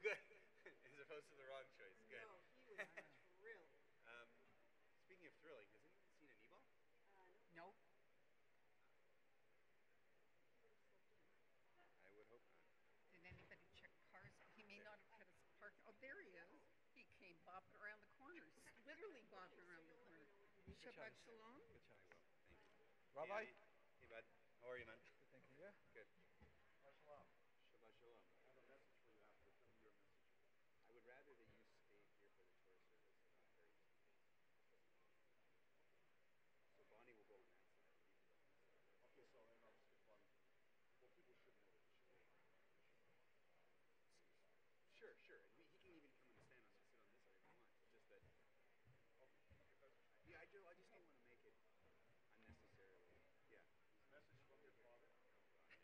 Good. As opposed to the wrong choice. Good. No, he was thrilled. Speaking of thrilling, has anyone seen Amidah? Nope. I would hope not. Did anybody check cars? He may not have had his park. Oh, there he is. He came bopping around the corner. Literally bopping around the corner. Shabbat shalom. Good job. I will. Thank you. Rabbi? Hey, bud. How are you, man? Good, thank you. Yeah? Good. Shabbat shalom. Shabbat shalom. I have a message for you after. Tell me your message. I would rather that you stayed here for the Torah service and not carry this case. So Bonnie will go on that side. You can go on this side. Okay, so and I'll skip Bonnie. Well, people should know that she will. Sure, sure. And he can even come and stand on sit on this side if he wants. It's just that. Yeah, I do. I just don't want to make it unnecessarily. Yeah. Message from your father. Yeah.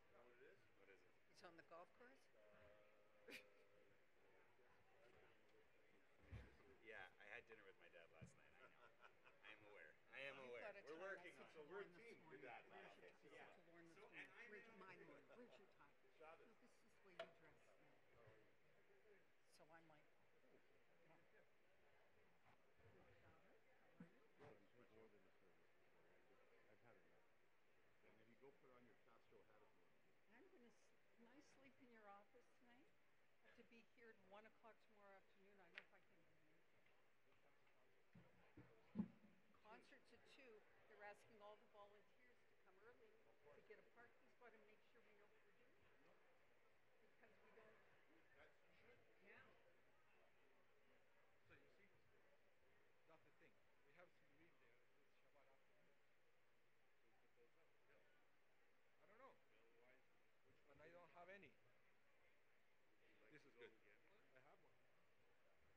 You know what it is? What is it? He's on the golf course? Yeah, I had dinner with my dad last night. I know. I am aware. I am I aware. thought I We're told working you on it. to So we're a Lauren team. this Your dad. morning. Okay. Where's your Yeah. to Lauren this So, morning? and Where's my Lauren? Where's your tie? No, this is the way you dress. So I'm like, And if you go put on your Castro hat if you want. can I sleep in your office tonight? I have to be here at 1 o'clock tomorrow afternoon. I don't know if I can. Concerts at 2. They're asking all the volunteers to come early to get a parking spot and make sure we know what we're doing. Because we don't. Yeah. So you see, that's the thing. We have to read there this Shabbat afternoon. So we put those up. Yeah. I don't know. Otherwise, and I don't have any. This is good. I have one. So did you pick up the rabbi?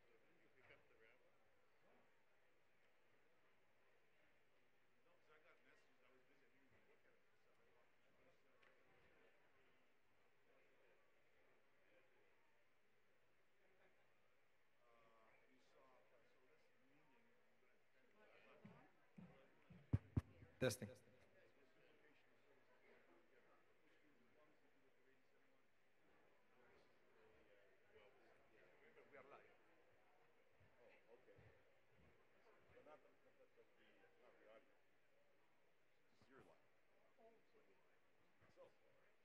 No, because I got messages. I was busy. I didn't even look at them. You saw, so this meaning, testing. We are live. Oh, okay. So not the audio. This is your live. So,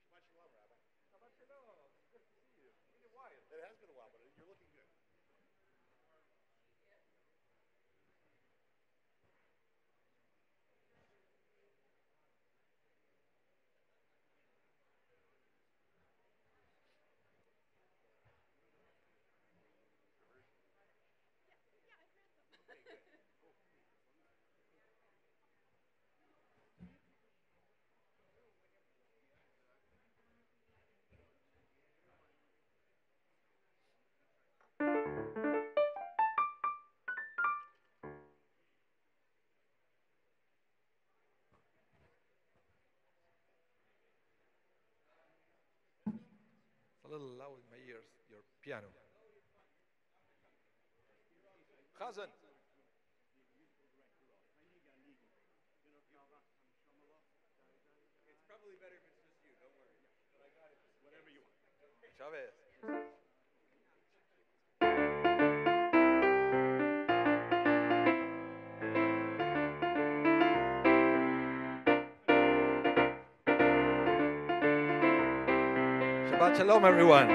Shabbat Shalom, Rabbi. Shabbat Shalom. Good to see you. It's been a while. It has been a while, but you're looking good. Yeah, I've read them. Okay, good. Cool. It's a little loud in my ears, your piano. Chazan. It's probably better if it's just you. Don't worry. But I got it. Whatever you want. Chavez. Shabbat Shalom, everyone.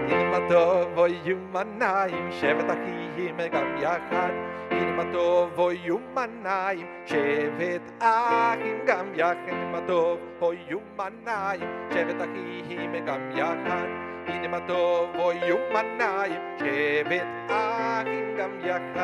הנה מה טוב היו מניים, שבט אחים גם יחד. הנה מה טוב היו מניים, שבט אחים גם יחד. הנה מה טוב היו מניים, שבט אחים גם יחד. הנה מה טוב היו מניים, שבט אחים גם יחד.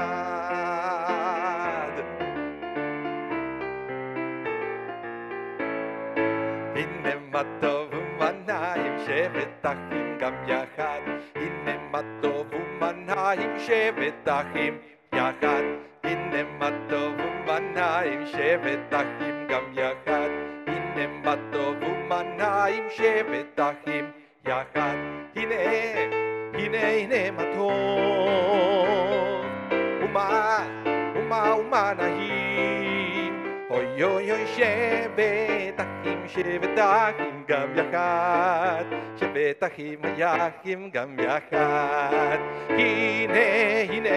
הנה מה טוב ומניים, שבט אחים גם יחד. הנה מה טוב ומניים, שבט אחים יחד. הנה מה טוב ומניים, שבט אחים גם יחד. הנה מה טוב ומניים, שבט אחים יחד. הנה, הנה, הנה מה טוב ומה נעים. אוי אוי אוי שבת אחים שבת אחים גם יחד שבת אחים יחים גם יחד הנה הנה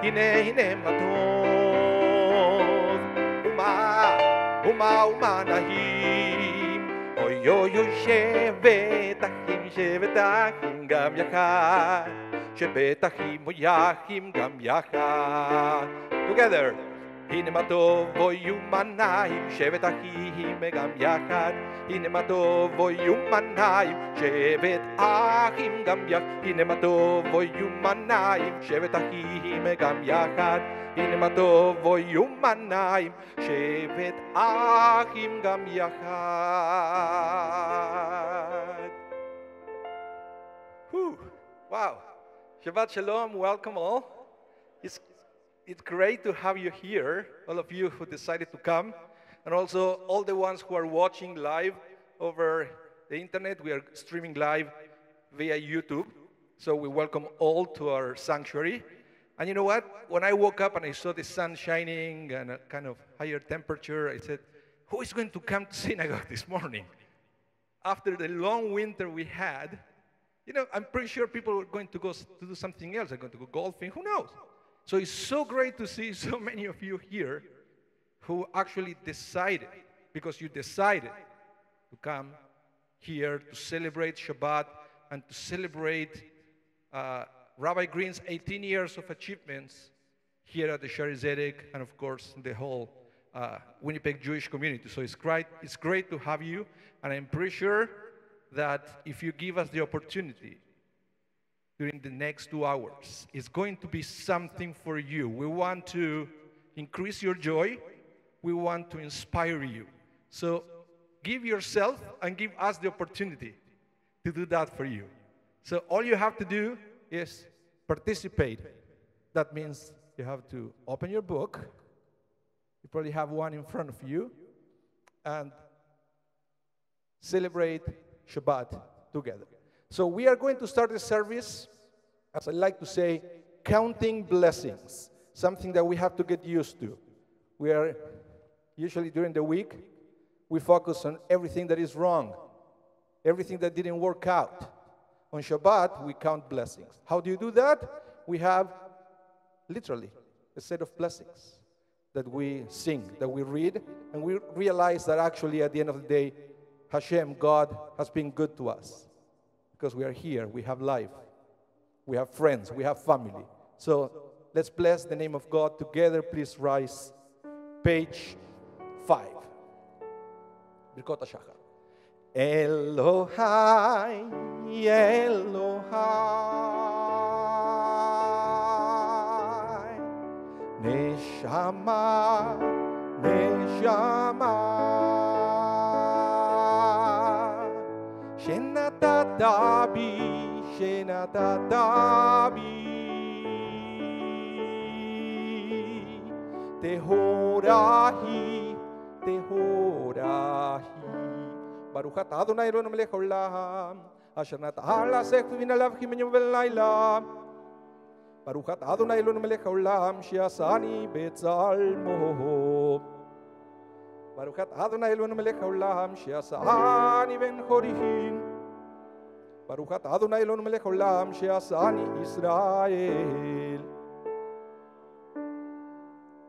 הנה הנה מה טוב ומה נעים אוי אוי אוי שבת אחים גם יחד שבת אחים יחים גם יחד together הנה מה טוב אוי ומנעים שבת אחים גם יחד הנה מה טוב אוי ומנעים שבת אחים גם יחד הנה מה טוב אוי ומנעים שבת אחים גם יחד הנה מה טוב אוי ומנעים שבת אחים גם יחד. Wow. Shabbat Shalom, welcome all. It's great to have you here, all of you who decided to come, and also all the ones who are watching live over the internet. We are streaming live via YouTube, so we welcome all to our sanctuary. And you know what? When I woke up and I saw the sun shining and a kind of higher temperature, I said, who is going to come to synagogue this morning? After the long winter we had, you know, I'm pretty sure people are going to go to do something else. They're going to go golfing, who knows? So it's so great to see so many of you here who actually decided, because you decided to come here to celebrate Shabbat and to celebrate Rabbi Green's 18 years of achievements here at the Shaarey Zedek and, of course, the whole Winnipeg Jewish community. So it's great to have you, and I'm pretty sure that if you give us the opportunity during the next 2 hours, it's going to be something for you. We want to increase your joy. We want to inspire you. So give yourself and give us the opportunity to do that for you. So all you have to do is participate. That means you have to open your book. You probably have one in front of you, and celebrate Shabbat together. So we are going to start the service, as I like to say, counting blessings, something that we have to get used to. We are usually during the week, we focus on everything that is wrong, everything that didn't work out. On Shabbat, we count blessings. How do you do that? We have literally a set of blessings that we sing, that we read, and we realize that actually at the end of the day, Hashem, God, has been good to us because we are here, we have life, we have friends, we have family. So let's bless the name of God together. Please rise. Page 5. Birkot HaShachar. Elohai, Elohai, Neshama, Neshama, Shenatatabi, Shenatatabi, Tehorahi, Tehorahi. Baruch atah Adonai Eloheinu melech haolam, asher natan la'aseh k'vin alav kimenyom v'layla. Baruch atah Adonai Eloheinu melech haolam, she'asani betzalmo. Baruch atah Adonai Eloheinu melech haolam, she'asani ben chorihin. Baruch atah Adonai Eloheinu melech haolam, she'asani Israel.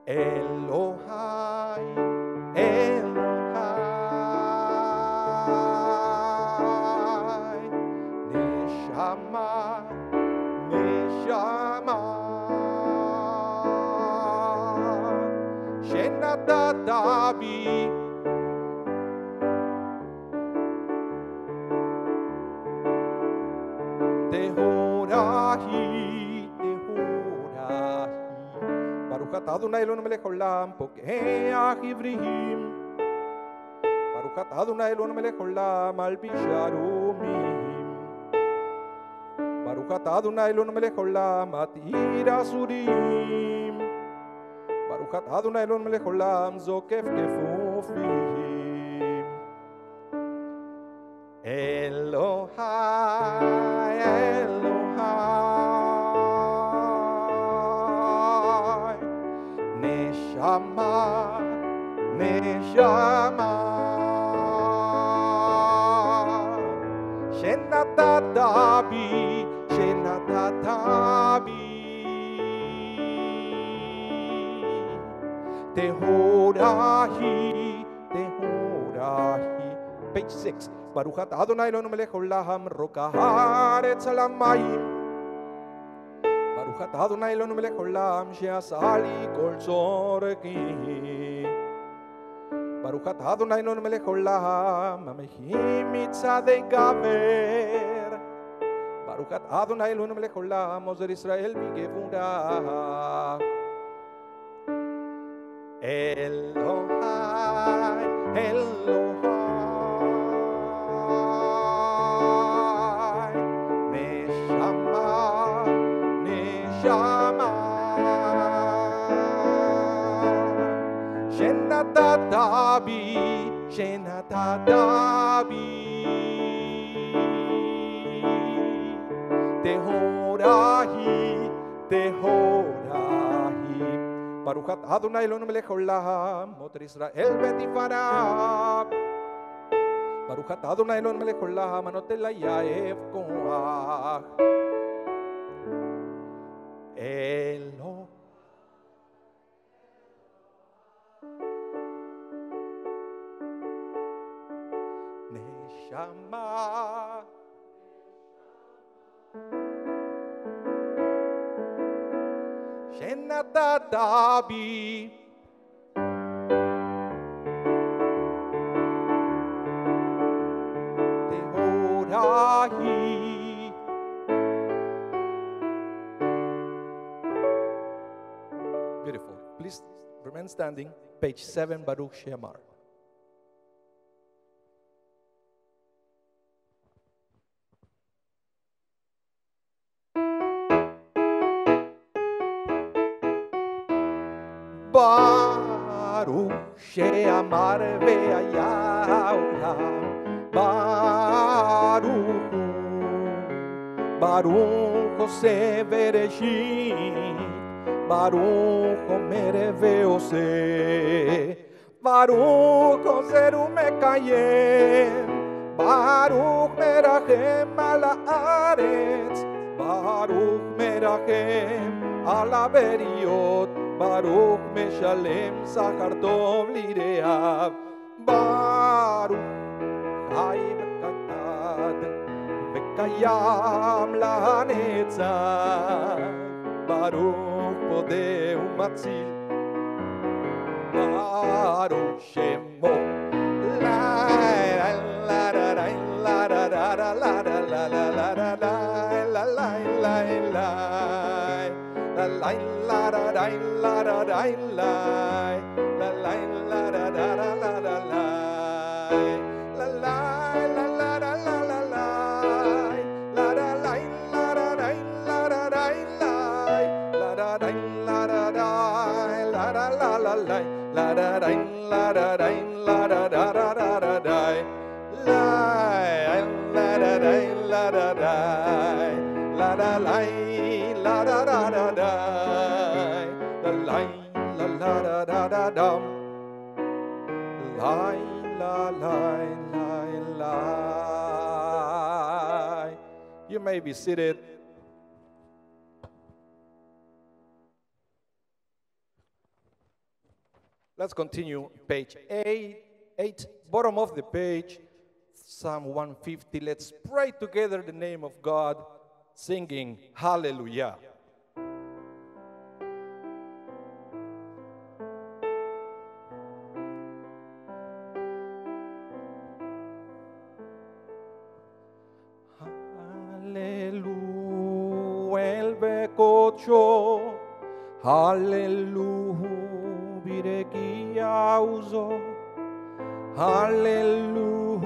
Elohai, Elohai, Neshama, Neshama, Shenatatabi, Tehorahi, Tehorahi. Baruch atah Adonai Eloheinu melech haolam, pokeach ivrihim. Baruch atah Adonai Eloheinu melech haolam, malbish arumim. Baruch atah Adonai Eloheinu melech haolam, matir asurim. Baruch atah Adonai Eloheinu melech haolam, zokef kefufim. Elohai, Elohai, Neshama, Neshama. neshama shenatatabi tehorahi page 6 Baruch atah Adonai Eloheinu melech haolam rokah haaretz al hamayim Baruch atah Adonai Eloheinu melech haolam she'asa li kol tzorki Baruch atah Adonai Eloheinu melech haolam hamehim mitzadei gaver Baruch atah Adonai Eloheinu melech haolam ozer Israel migevura Elohai Elohai Neshama Shenatatabi Tehorahi Baruch atah Adonai Eloheinu melech haolam oter Israel v'tifarah Baruch atah Adonai Eloheinu melech haolam anoten layav koach Elo Neshama Shenatatabi Tehorahi Beautiful. Please remain standing. Page 7, Baruch She'amar. Baruch she'amar ve'haya olam Baruch oseh bereshit Baruch omer ve'oseh Baruch ozer u'mekayem Baruch merachem al haaretz Baruch merachem al haberiot Baruch meshalem sachar tov lireav Baruch chai v'katad v'kayam lanetzach Baruch podeh u'matzil Baruch shemo la la la la la la la la la la la la la la la la La la la da da la da da la la la la da da la la la la la la la da la la la la da la la da da la da da la da da la da da la da la la la la da da la da da la da da da da da da la la da da la da da la da la la da da da da la la la la da da da dum la la la la la. You may be seated. Let's continue. Page 8, bottom of the page, Psalm 150. Let's pray together the name of God, singing Hallelujah. Hallelujah, el bekocho, Hallelujah, birekia uzo, Hallelujah,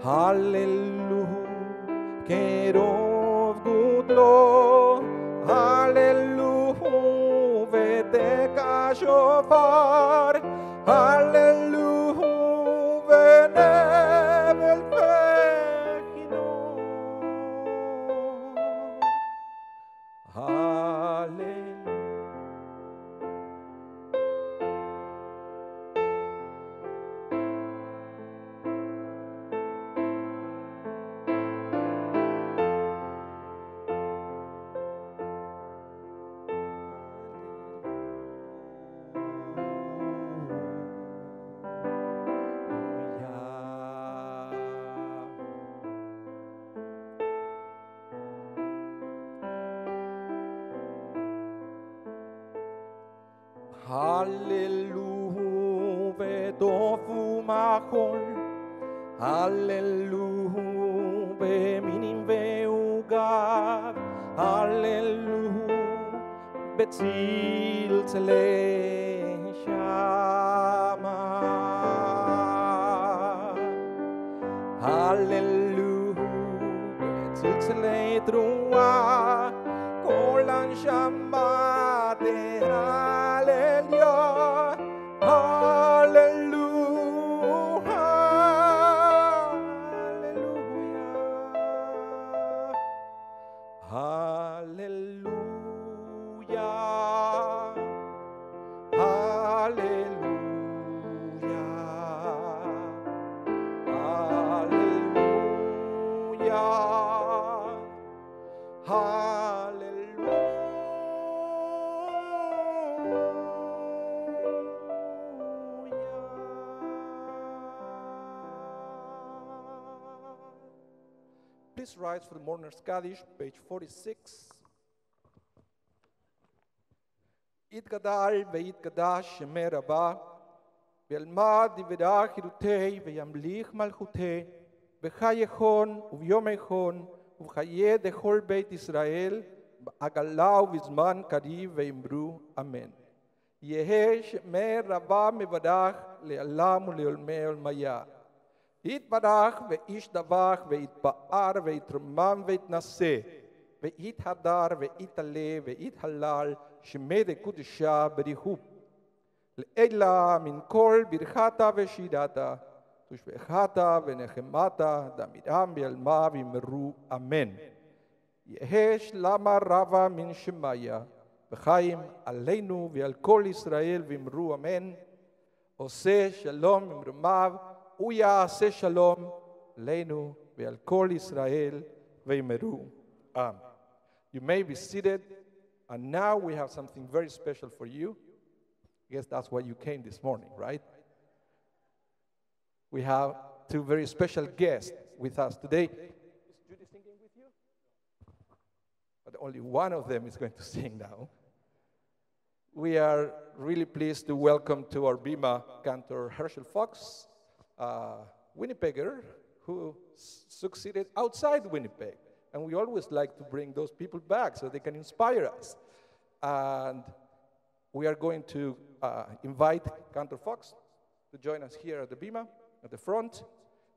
Hallelujah, Kerov Gudlo, Hallelujah, Vedeka Shofar, Hallelujah, Venevel Pechino, Hallelujah, vetofu machol. Hallelujah, beminim veugav. Hallelujah, betzil tzele shama. Hallelujah, betzil tzele trua. Kolan Shabbat, hallelujah, hallelujah, hallelujah, hallelujah, hallelujah, hallelujah. Please rise for the Mourner's Kaddish, page 46. Itgadal ve'itgadash shemeh Rabba, ve'almad divrah chirutei ve'yamlich malchutei, v'chayechon uvyomechon uv'chayeh dechol beit Israel, b'agala uvizman kariv ve'imru amen. Yeheh shemeh Rabba mevarach le'alam u'le'olmei olmaya. Yitbarach ve'ishdavach ve'itba'ar ve'itramam ve'itnaseh ve'ithadar ve'itale ve'ithalal shemeh dekudesha berihub le'ela min kol birchata ve'shirata tushvechata ve'nechemata damiram ve'alma v'imru amen. Yehesh lama rava min shemaya v'chaim aleinu ve'al kol Israel v'imru amen. Oseh shalom imrumav Uya se shalom leinu ve'al kol Israel ve'imru. You may be seated, and now we have something very special for you. I guess that's why you came this morning, right? We have two very special guests with us today. Is Judy singing with you? But only one of them is going to sing now. We are really pleased to welcome to our Bima Cantor Herschel Fox, Winnipegger who succeeded outside Winnipeg. And we always like to bring those people back so they can inspire us. And we are going to invite Cantor Fox to join us here at the Bima, at the front,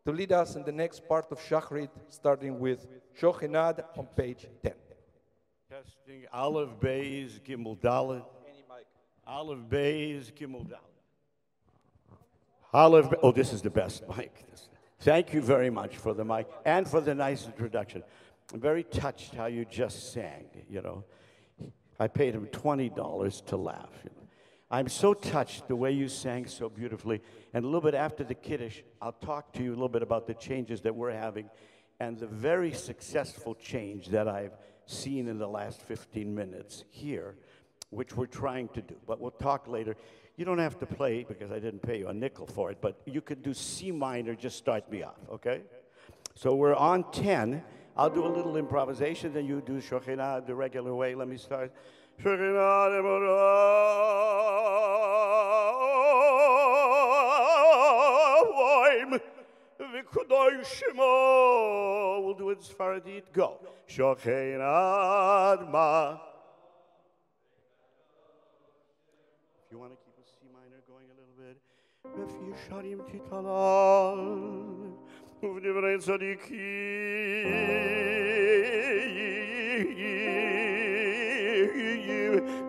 to lead us in the next part of Shaarey, starting with Shochenad on page 10. Testing, Aleph, Beis, Gimel, Dalet. Aleph, Beis, Gimel, Dalet. Aleph, oh, this is the best mic. Thank you very much for the mic and for the nice introduction. I'm very touched how you just sang, you know. I paid him $20 to laugh. You know. I'm so touched the way you sang so beautifully. And a little bit after the Kiddush, I'll talk to you a little bit about the changes that we're having and the very successful change that I've seen in the last 15 minutes here, which we're trying to do. But we'll talk later. You don't have to play, because I didn't pay you a nickel for it, but you could do C minor, just start me off, okay? So we're on 10. I'll do a little improvisation, then you do Shochenah the regular way. Let me start. Shochenah v'kudosh shemo. We'll do it as far as it go. Shochenah ma. If you want to keep a C minor going a little bit. V'fi sharim titalal uv'divrei tzadikim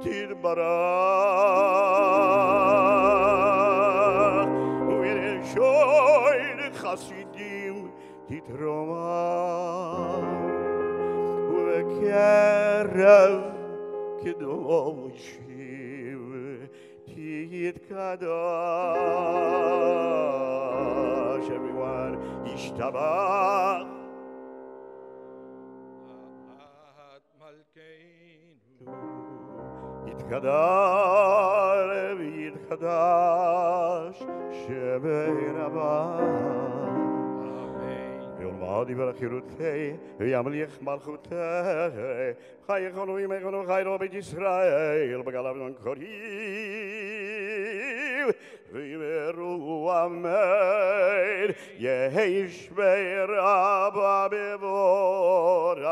titbarach uv'nei chasidim titromah uv'kerev kedoshim Kadosh, everyone, Ishtabach. Yitkadash, Yitkadash, Shemei Rabbah. Yolmadi v'achirutei, v'yamlich malchutei, chayechonu yimechonu chayro beit Yisrael, b'gala v'non korim. ויאמרו אמן, יהי שמי רבה מבורך.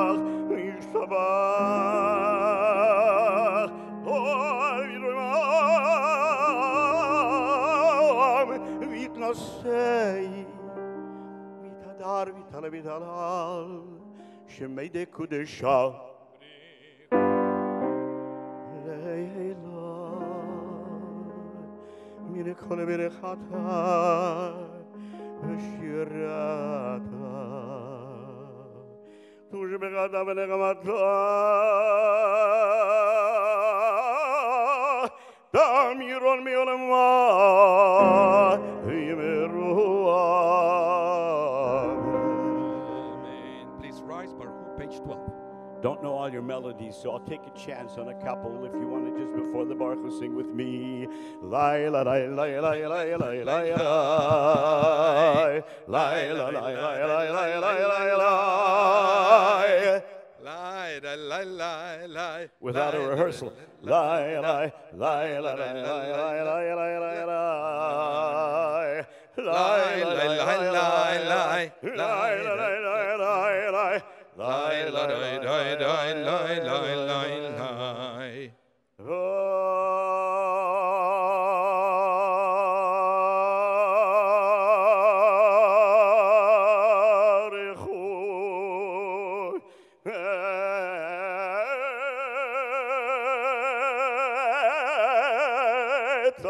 יתברך, ישתבח, ויתנשא, ויתהדר ויתעלה ויתהלל, שמי דקודשה לעילה מן כל ברכתה ושירתה ושבחתה ונחמתה תמירון מעולמה ויאמרו Amen. Please rise, Baruch, page 12. Don't know all your melodies, so I'll take a chance on a couple if you want to just before the Baruch sing with me. Lai la lai lai lai lai lai lai lai lai la lai lai lai lai lai lai lai. Lie, lie, lie, lie, lie. Without a rehearsal. Lie, lie, lie, lie, lie, lie, lie, lie, lie, lie. Lie, lie, lie, lie, lie. Lie, lie, lie, lie. Lie, lie, lie, lie, lie, lie, lie, lie.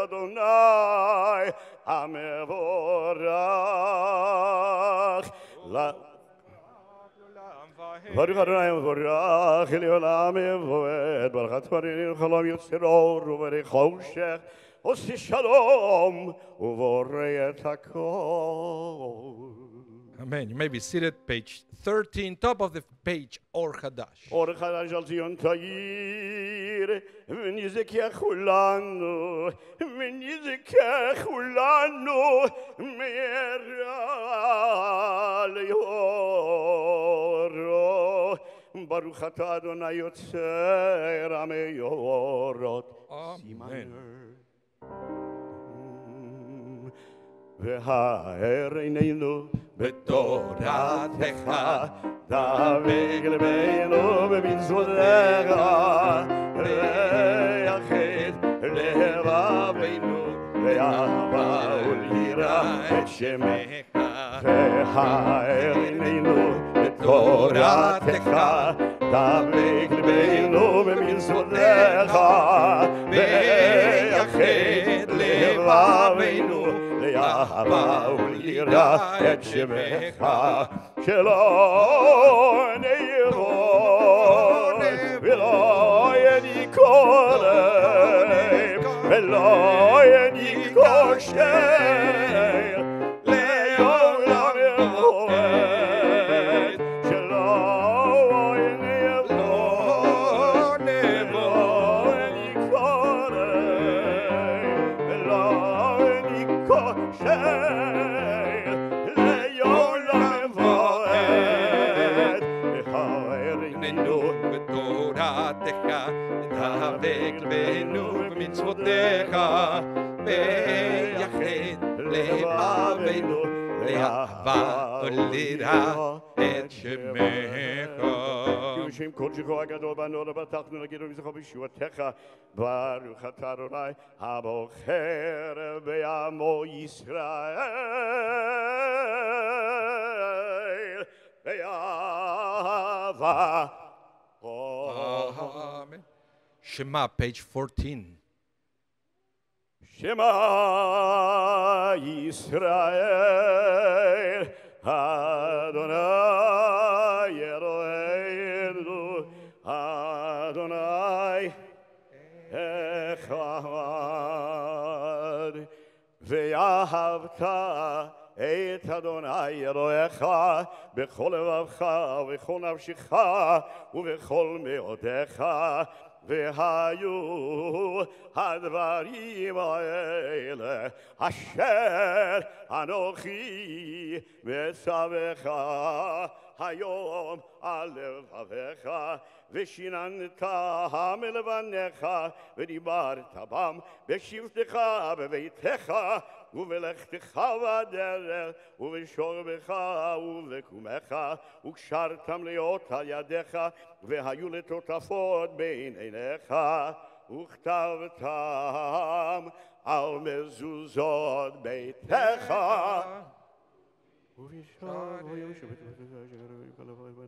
Adonai Amevorach Baruch Adonai Amevorach Eliolam Evoed Baruch Adonai Chalom Yitzror Uvarech Hoshech Osi Shalom Uvorei et Hakol. Amen. You may be seated, page 13, top of the page, Or Hadash. Or Hadash al Zion Ta'ir, ונזכה כולנו, ונזכה כולנו, מהרה ליאורו. ברוך אתה אדוני יוצר המאורות. Amen. והאר עינינו בתורתך, דבק לבנו במצוותיך, ויחד לבבינו, ואהבה וליראה את שמך. והאר עינינו בתורתך, דבק לבנו במצוותיך, ויחד לבבינו, לאהבה וליראה את שמך. שלא נערון ולא יניקורם ולא יניקושר לעולם יבואד. שלא נערון ולא יניקורם ולא יניקושר דבק לבנו במצוותיך, ויחד לבבינו, לאהבה וליראה את שמך. שם קודשך הגדול בנו לבטחנו להגיד ומזכו בישועתך. ברוך אתה אדוני הבוחר בעמו ישראל באהבה. Amen. Shema, page 14. Shema Yisrael Adonai Eloheinu Adonai Echad Ve'ahavta את אדוני אלוהיך בכל לבבך ובכל נפשך ובכל מאודיך והיו הדברים האלה אשר אנוכי מצווך היום על לבביך ושיננתם מלבניך ודיברת בם בשבתך בביתך ובלכתך בדרך ובשוכבך ובקומך וקשרתם להיות על ידיך והיו לטוטפות בין עיניך וכתבתם על מזוזות ביתך.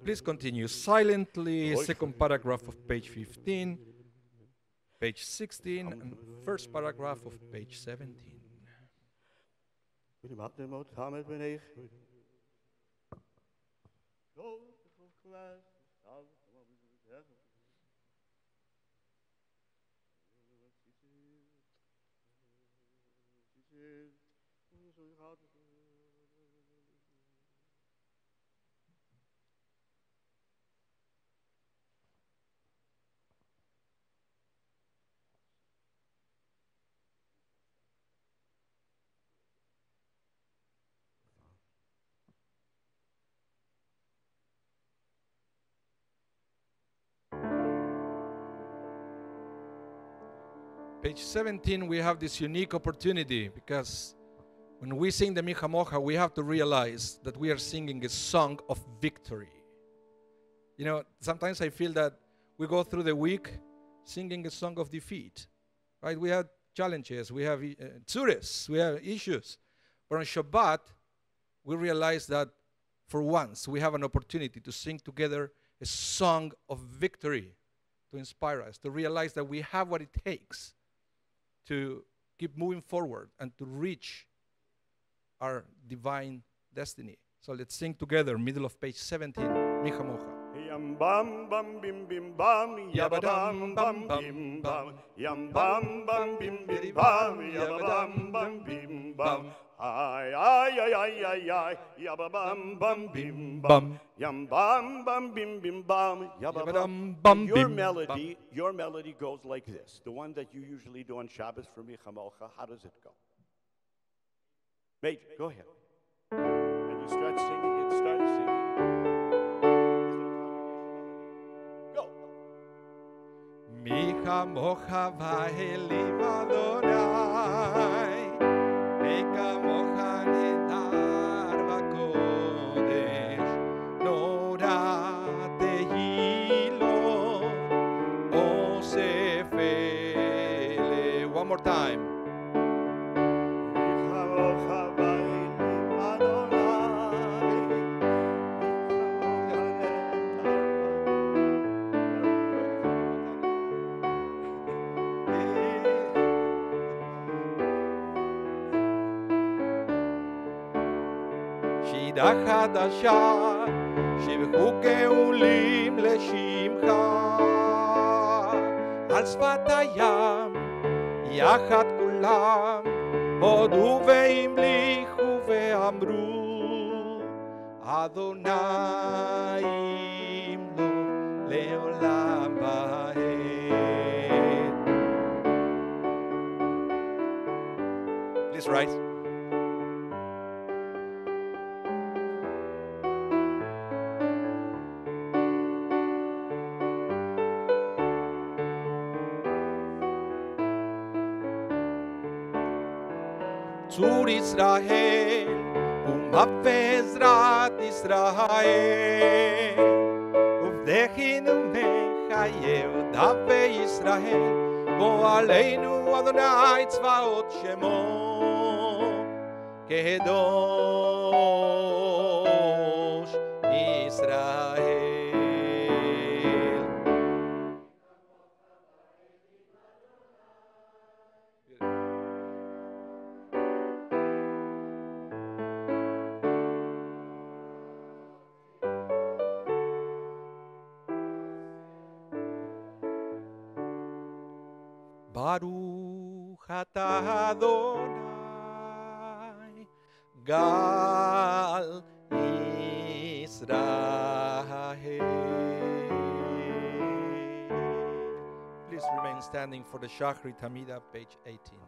Please continue silently. Second paragraph of page 15, page 16, and first paragraph of page 17. Page 17, we have this unique opportunity because when we sing the Micha Mocha, we have to realize that we are singing a song of victory. You know, sometimes I feel that we go through the week singing a song of defeat, right? We have challenges, we have tzures, we have issues. But on Shabbat, we realize that for once we have an opportunity to sing together a song of victory to inspire us, to realize that we have what it takes to keep moving forward and to reach our divine destiny. So let's sing together, middle of page 17, Micha Mocha. Yam bam bam bim bim bam, yabadam bam bim bam, yam bam bam bim bim bam, yabadam bam bim bam. Ay ay ay ay ay ay, yababam bam bim bam, yam bam bam bim bim bam, yababam bam. Your melody goes like this. The one that you usually do on Shabbos for Micha Mocha. How does it go? Major, go ahead. And you start singing and start singing. Go. Micha Mocha va'elim Adonai, Micha Mocha netar v'kodesh, Nora tehilot, osef ele. One more time. שירה חדשה, שבחו גאולים לשמך, על שפת הים, יחד כולם, הודו והמליכו ואמרו, אדוני ימלוך לעולם ועד. Please rise. צור ישראל ומפזרת ישראל ובדכינו מחייב דפי ישראל גואלנו אדוני צבאות שמו קדוש ישראל. Baruch atah Adonai Gal Israel. remain standing for the Shaarey Amidah, page 18.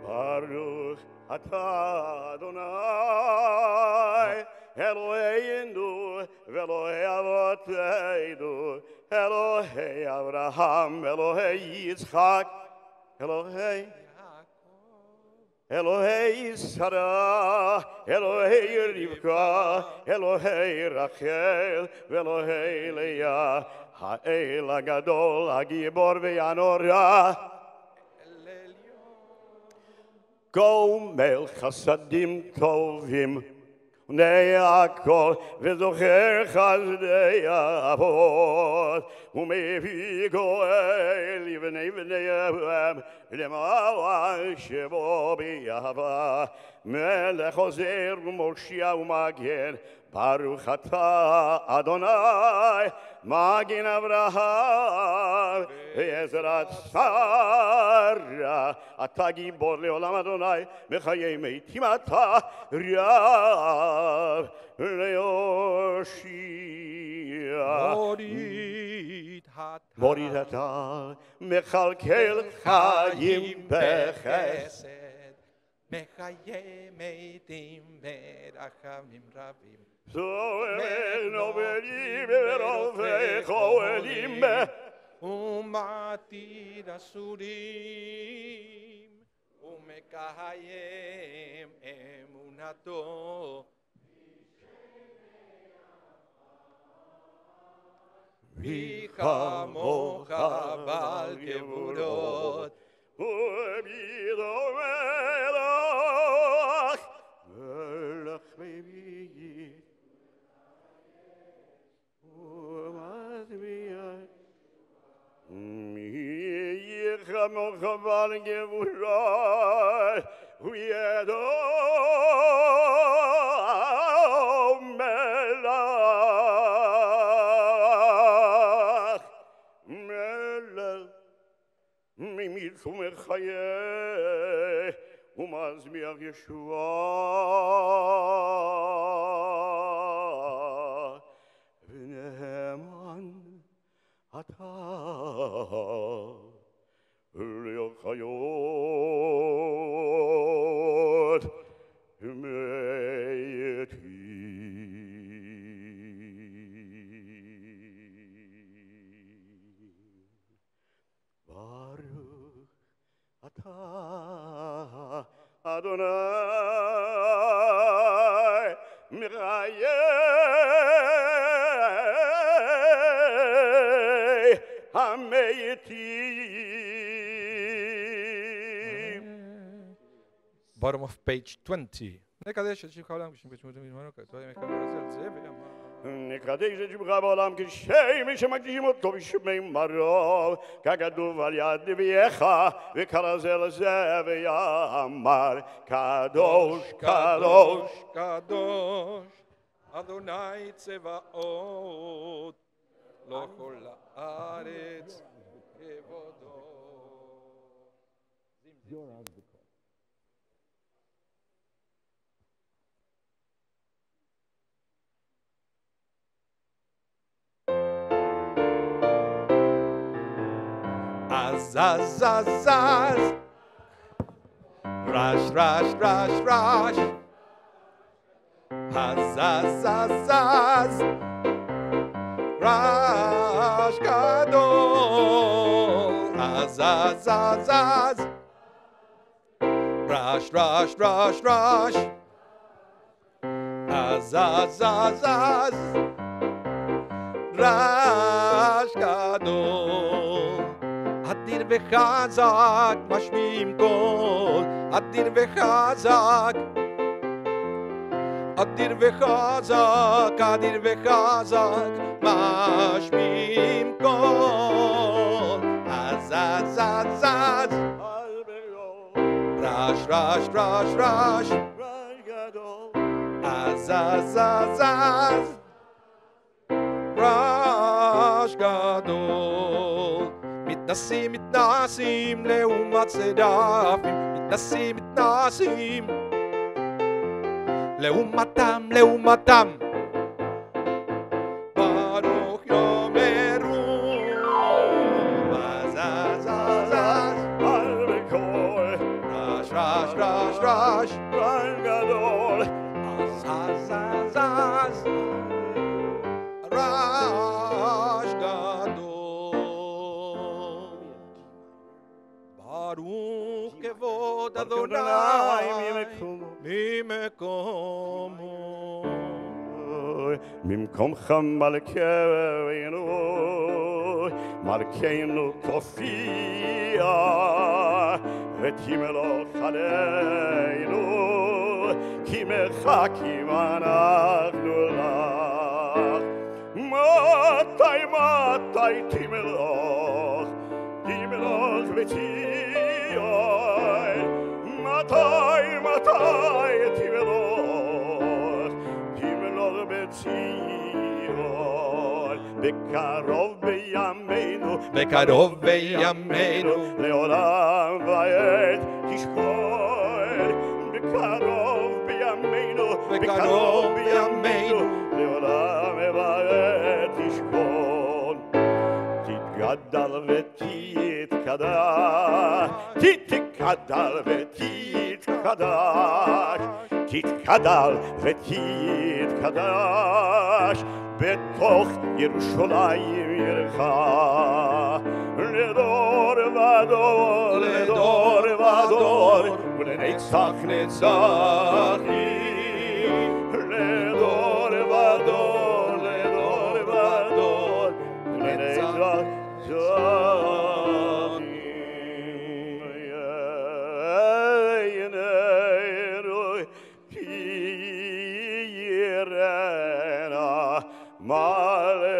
Baruch atah Adonai Eloheinu v'Elohei avoteinu Elohei Avraham Elohei Yitzchak Elohei Sarah Elohei Rivka Elohei Rachel v'Elohei Leah Ha'el HaGadol HaGibor v'Yanora Gomel Chasadim Tovim Ne'akol V'zocher Chazdei Avot Umevi Goel Yivnei V'nei L'ma'al Shevo B'yahava Melech Ozer U'Moshia U'Magen Baruch atah Adonai Magen Avraham Ezrat Sarah Atah Gibor Leolam Adonai Mechayei Meitim Atah Rav Leoshia Morit Atah Mechalkel Chayim Bechesed Mechayei Meitim Berachamim Rabim Zoeno velim verofecho elim Umatir asurim Umekahayem emunato Vichamocha bal gevurot U'emido melach melach mevi Yichamocha bal gevurot U'yedo melach melach Mimitzu mechayeh U'mazmiach Yeshua V'neheman atah Le'ochayot Atah Adonai Mirayeh HaMeitim. Bottom of page 20. נקדש את שמך בעולם כשם שמקדישים אותו בשמי מרום ככתוב על יד נביאך וקרא זה לזה ויאמר קדוש קדוש קדוש אדוני צבאות לא כל הארץ כבודו. Az, Rash, rash, rash, rash. Az, Rash Gadol. Az, Rash, rash, rash, rash. Az, Rash Gadol. Adir v'chazak mashmim kol. Adir v'chazak. Adir v'chazak. Adir v'chazak mashmim kol. Az. Rash, rash, rash, rash. Az. Rash Gadol. מתנסים, מתנסים לעומת צדפים, מתנסים, מתנסים לעומתם, לעומתם ברוך יומי Rash gadol, Azazazaz Rash Gadol Baruch Kevod Adonai Mimekomo ממקומך מלכנו, מלכנו תופיע, ותמלוך עלינו, כי מחכים אנחנו לך. מתי תמלוך, תמלוך בציון, מתי תמלוך, תמלוך בציון, בקרוב בימינו, בקרוב בימינו, לעולם ועד תשכון, בקרוב בימינו, בקרוב בימינו, לעולם ועד תשכון. תתגדל ותתקדש, תתגדל ותתקדש, תתגדל ותתקדש, בתוך ירושלים עירך, לדור ודור, לדור ודור, ולנצח נצחים, לדור ודור, לדור ודור, ולנצח נצחים.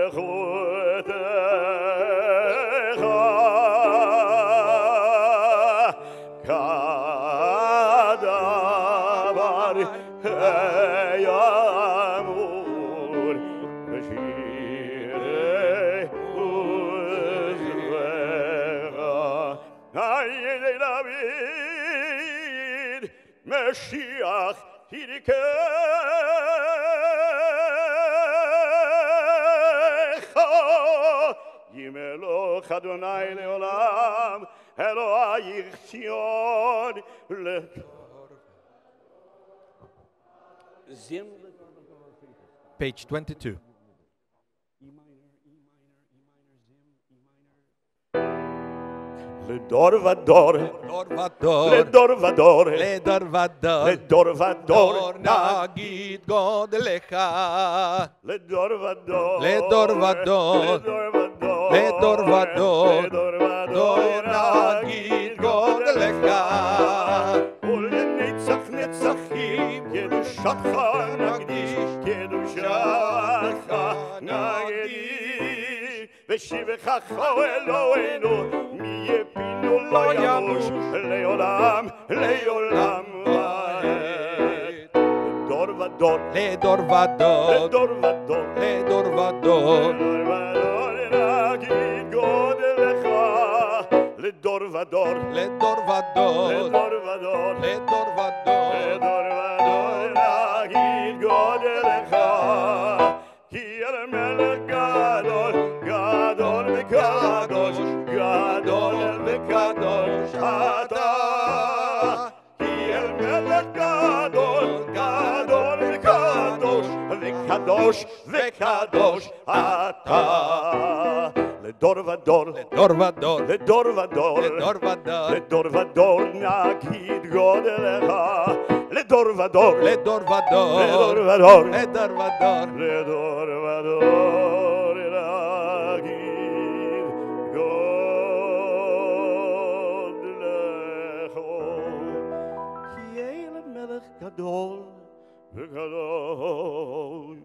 מלכותך כדבר ימור בשירי עוזרך. היי דוד משיח צדקך, ימלוך אדוני לעולם, אלוהיך ציון page 22. לדור ודור, לדור ודור, לדור ודור, לדור ודור, לדור ודור, נגיד גודלך, לדור ודור, לדור ודור, לדור ודור, לדור נגיד גודלך, ולנצח נצחים קדושתך נקדיש, קדושתך נקדיש, ושיבחך אלוהינו מי יפינו לא ימוש, לעולם לעולם ועד. לדור ודור, לדור ודור, לדור ודור, לדור ודור, לדור ודור נגיד גודלך, לדור ודור, לדור ודור, לדור ודור, לדור ודור, לדור ודור נגיד גודלך, כי אל מלך גדול, גדול וקדוש, גדול וקדוש אתה, כי אל מלך גדול, גדול וקדוש, וקדוש וקדוש אתה. לדור ודור, לדור ודור, לדור ודור, לדור ודור, לדור ודור נגיד גודלך, לדור ודור, לדור ודור, לדור ודור, לדור ודור, לדור ודור נגיד גודלך, כי אל מלך גדול וקדוש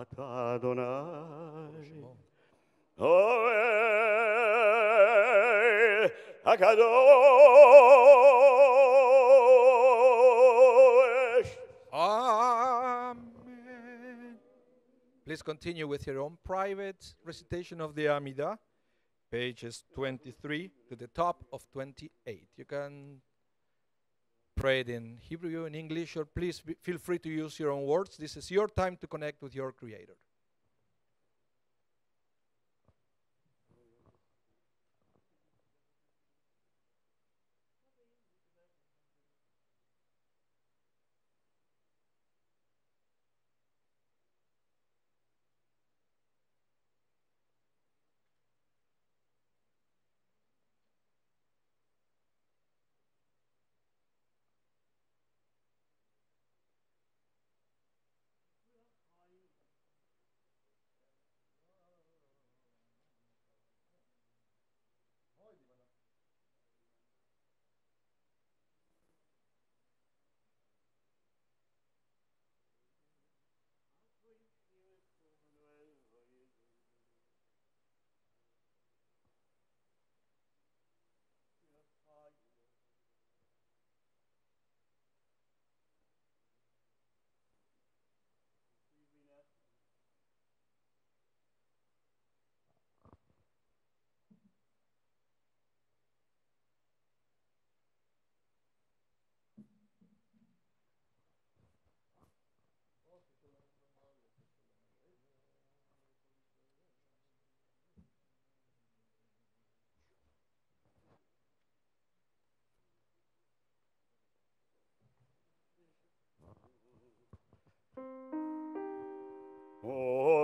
אתה, אתה אדוני, אוהל הקדוש. Amen. Please continue with your own private recitation of the Amidah, pages 23 to the top of 28. You can pray it in Hebrew, in English, or please feel free to use your own words. This is your time to connect with your Creator.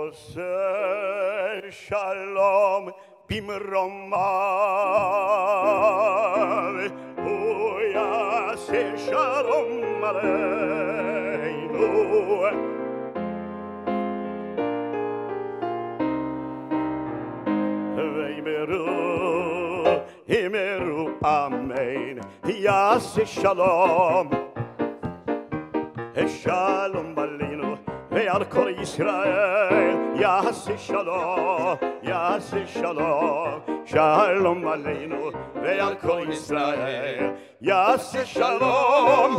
Ose shalom bimromav, uyase shalom aleinu. Himeru amen, yase shalom, shalom aleinu, ve'al kol Yisrael, yase shalom, shalom aleinu, ve'al kol Yisrael, yase shalom,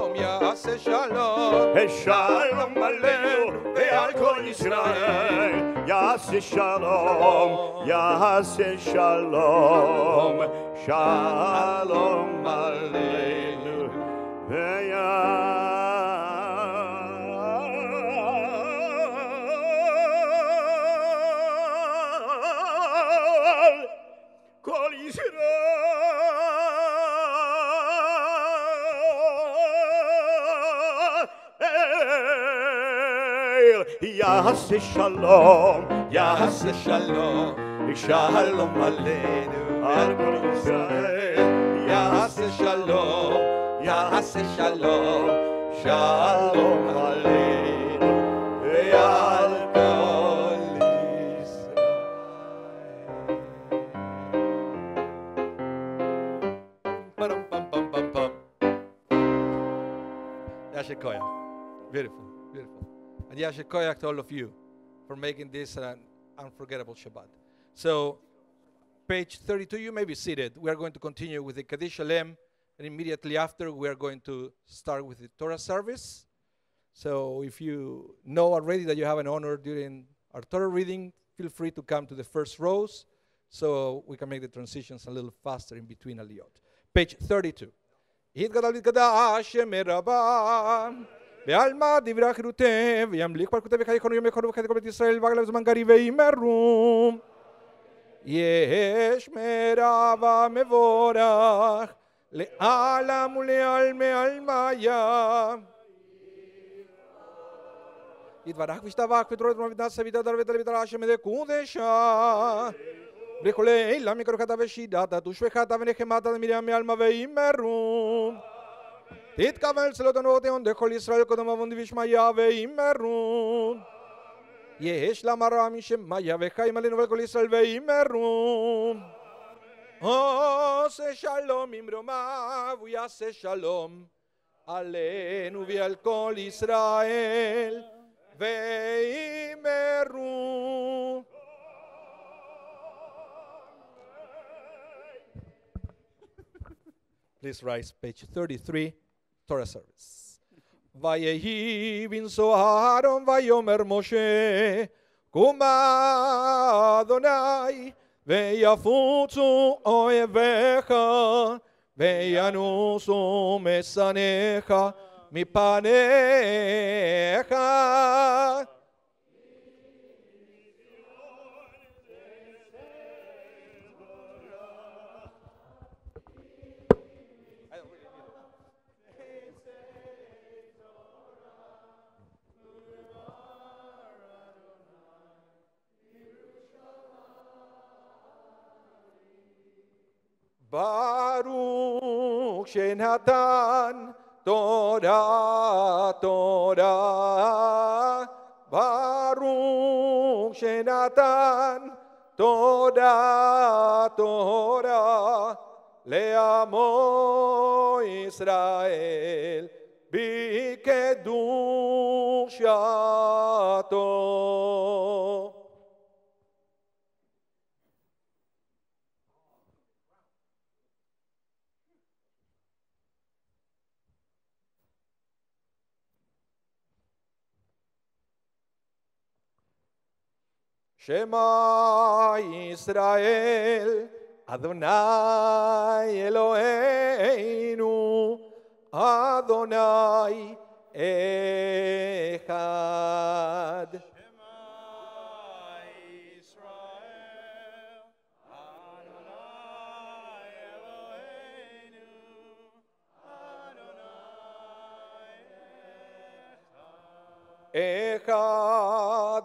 shalom aleinu, ve'al kol Yisrael, yase shalom, shalom aleinu, ve'al kol Yisrael, yase shalom, shalom aleinu, ve'al kol Yisrael, yase shalom, shalom aleinu, ve'al kol Yisrael. Yasher Koyach. Beautiful, beautiful. And Yasher Koyach to all of you for making this an unforgettable Shabbat. So, page 32, you may be seated. We are going to continue with the Kaddish Shalem, and immediately after, we are going to start with the Torah service. So, if you know already that you have an honor during our Torah reading, feel free to come to the first rows so we can make the transitions a little faster in between aliyot. Page 32. בעלמא דברי החירותם, וימליך פרקותם וחייכנו ימי חורב וחייכו בית ישראל, וגלה בזמן גרי וימרו. יש מרבה מבורך, לעלם ולעלמי עלמיה. יתברך וישתבח ותרורת ומתנשא ויתהדר ותלמיד השם ידי קודשה. וכולי למה יקרוכת ושידתה ושפכת ונחמת מרים מעלמא וימרו. תתכוון צלות הנותן דכל ישראל קודם אבון דבשמיה וימרו. יש למראה משמיה וחיים עלינו ולכל ישראל וימרו. עושה שלום ממרומיו ויעשה שלום עלינו ועל כל ישראל וימרו. Please rise, page 33, Torah service. ויהי בנשוא אהרון ויאמר משה, קומה אדוני, ויפוצו אויביך, וינוסו משנאיך מפניך. ברוך שנתן תורה תורה, ברוך שנתן תורה תורה לעמו ישראל בקדושתו. שמע ישראל, אדוני אלוהינו, אדוני אחד. אחד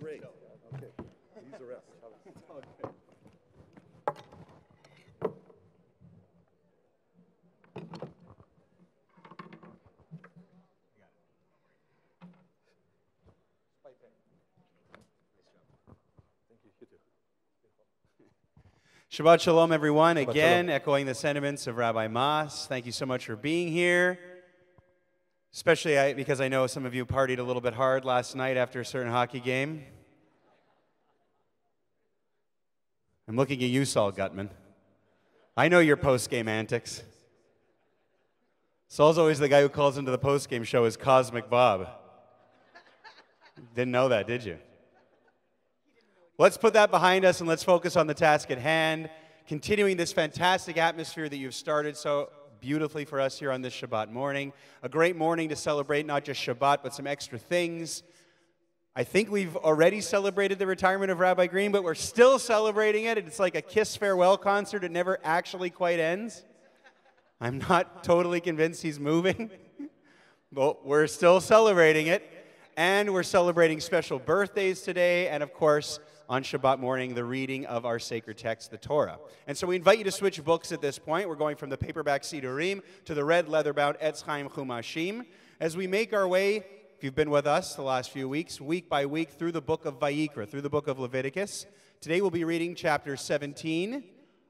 Great. Okay. Use the rest. Shabbat Shalom, everyone. Again, echoing the sentiments of Rabbi Mas. Thank you so much for being here. Especially because I know some of you partied a little bit hard last night after a certain hockey game. I'm looking at you, Saul Gutman. I know your post-game antics. Saul's always the guy who calls into the post-game show as Cosmic Bob. Didn't know that, did you? Let's put that behind us and let's focus on the task at hand, continuing this fantastic atmosphere that you've started so beautifully for us here on this Shabbat morning. A great morning to celebrate not just Shabbat, but some extra things. I think we've already celebrated the retirement of Rabbi Green, but we're still celebrating it. It's like a Kiss farewell concert. It never actually quite ends. I'm not totally convinced he's moving, but we're still celebrating it. And we're celebrating special birthdays today, and of course, on Shabbat morning, the reading of our sacred text, the Torah. And so we invite you to switch books at this point. We're going from the paperback Sidurim to the red leather-bound Etz Chaim Chumashim. As we make our way, if you've been with us the last few weeks, week by week, through the book of Vayikra, through the book of Leviticus. Today we'll be reading chapter 17,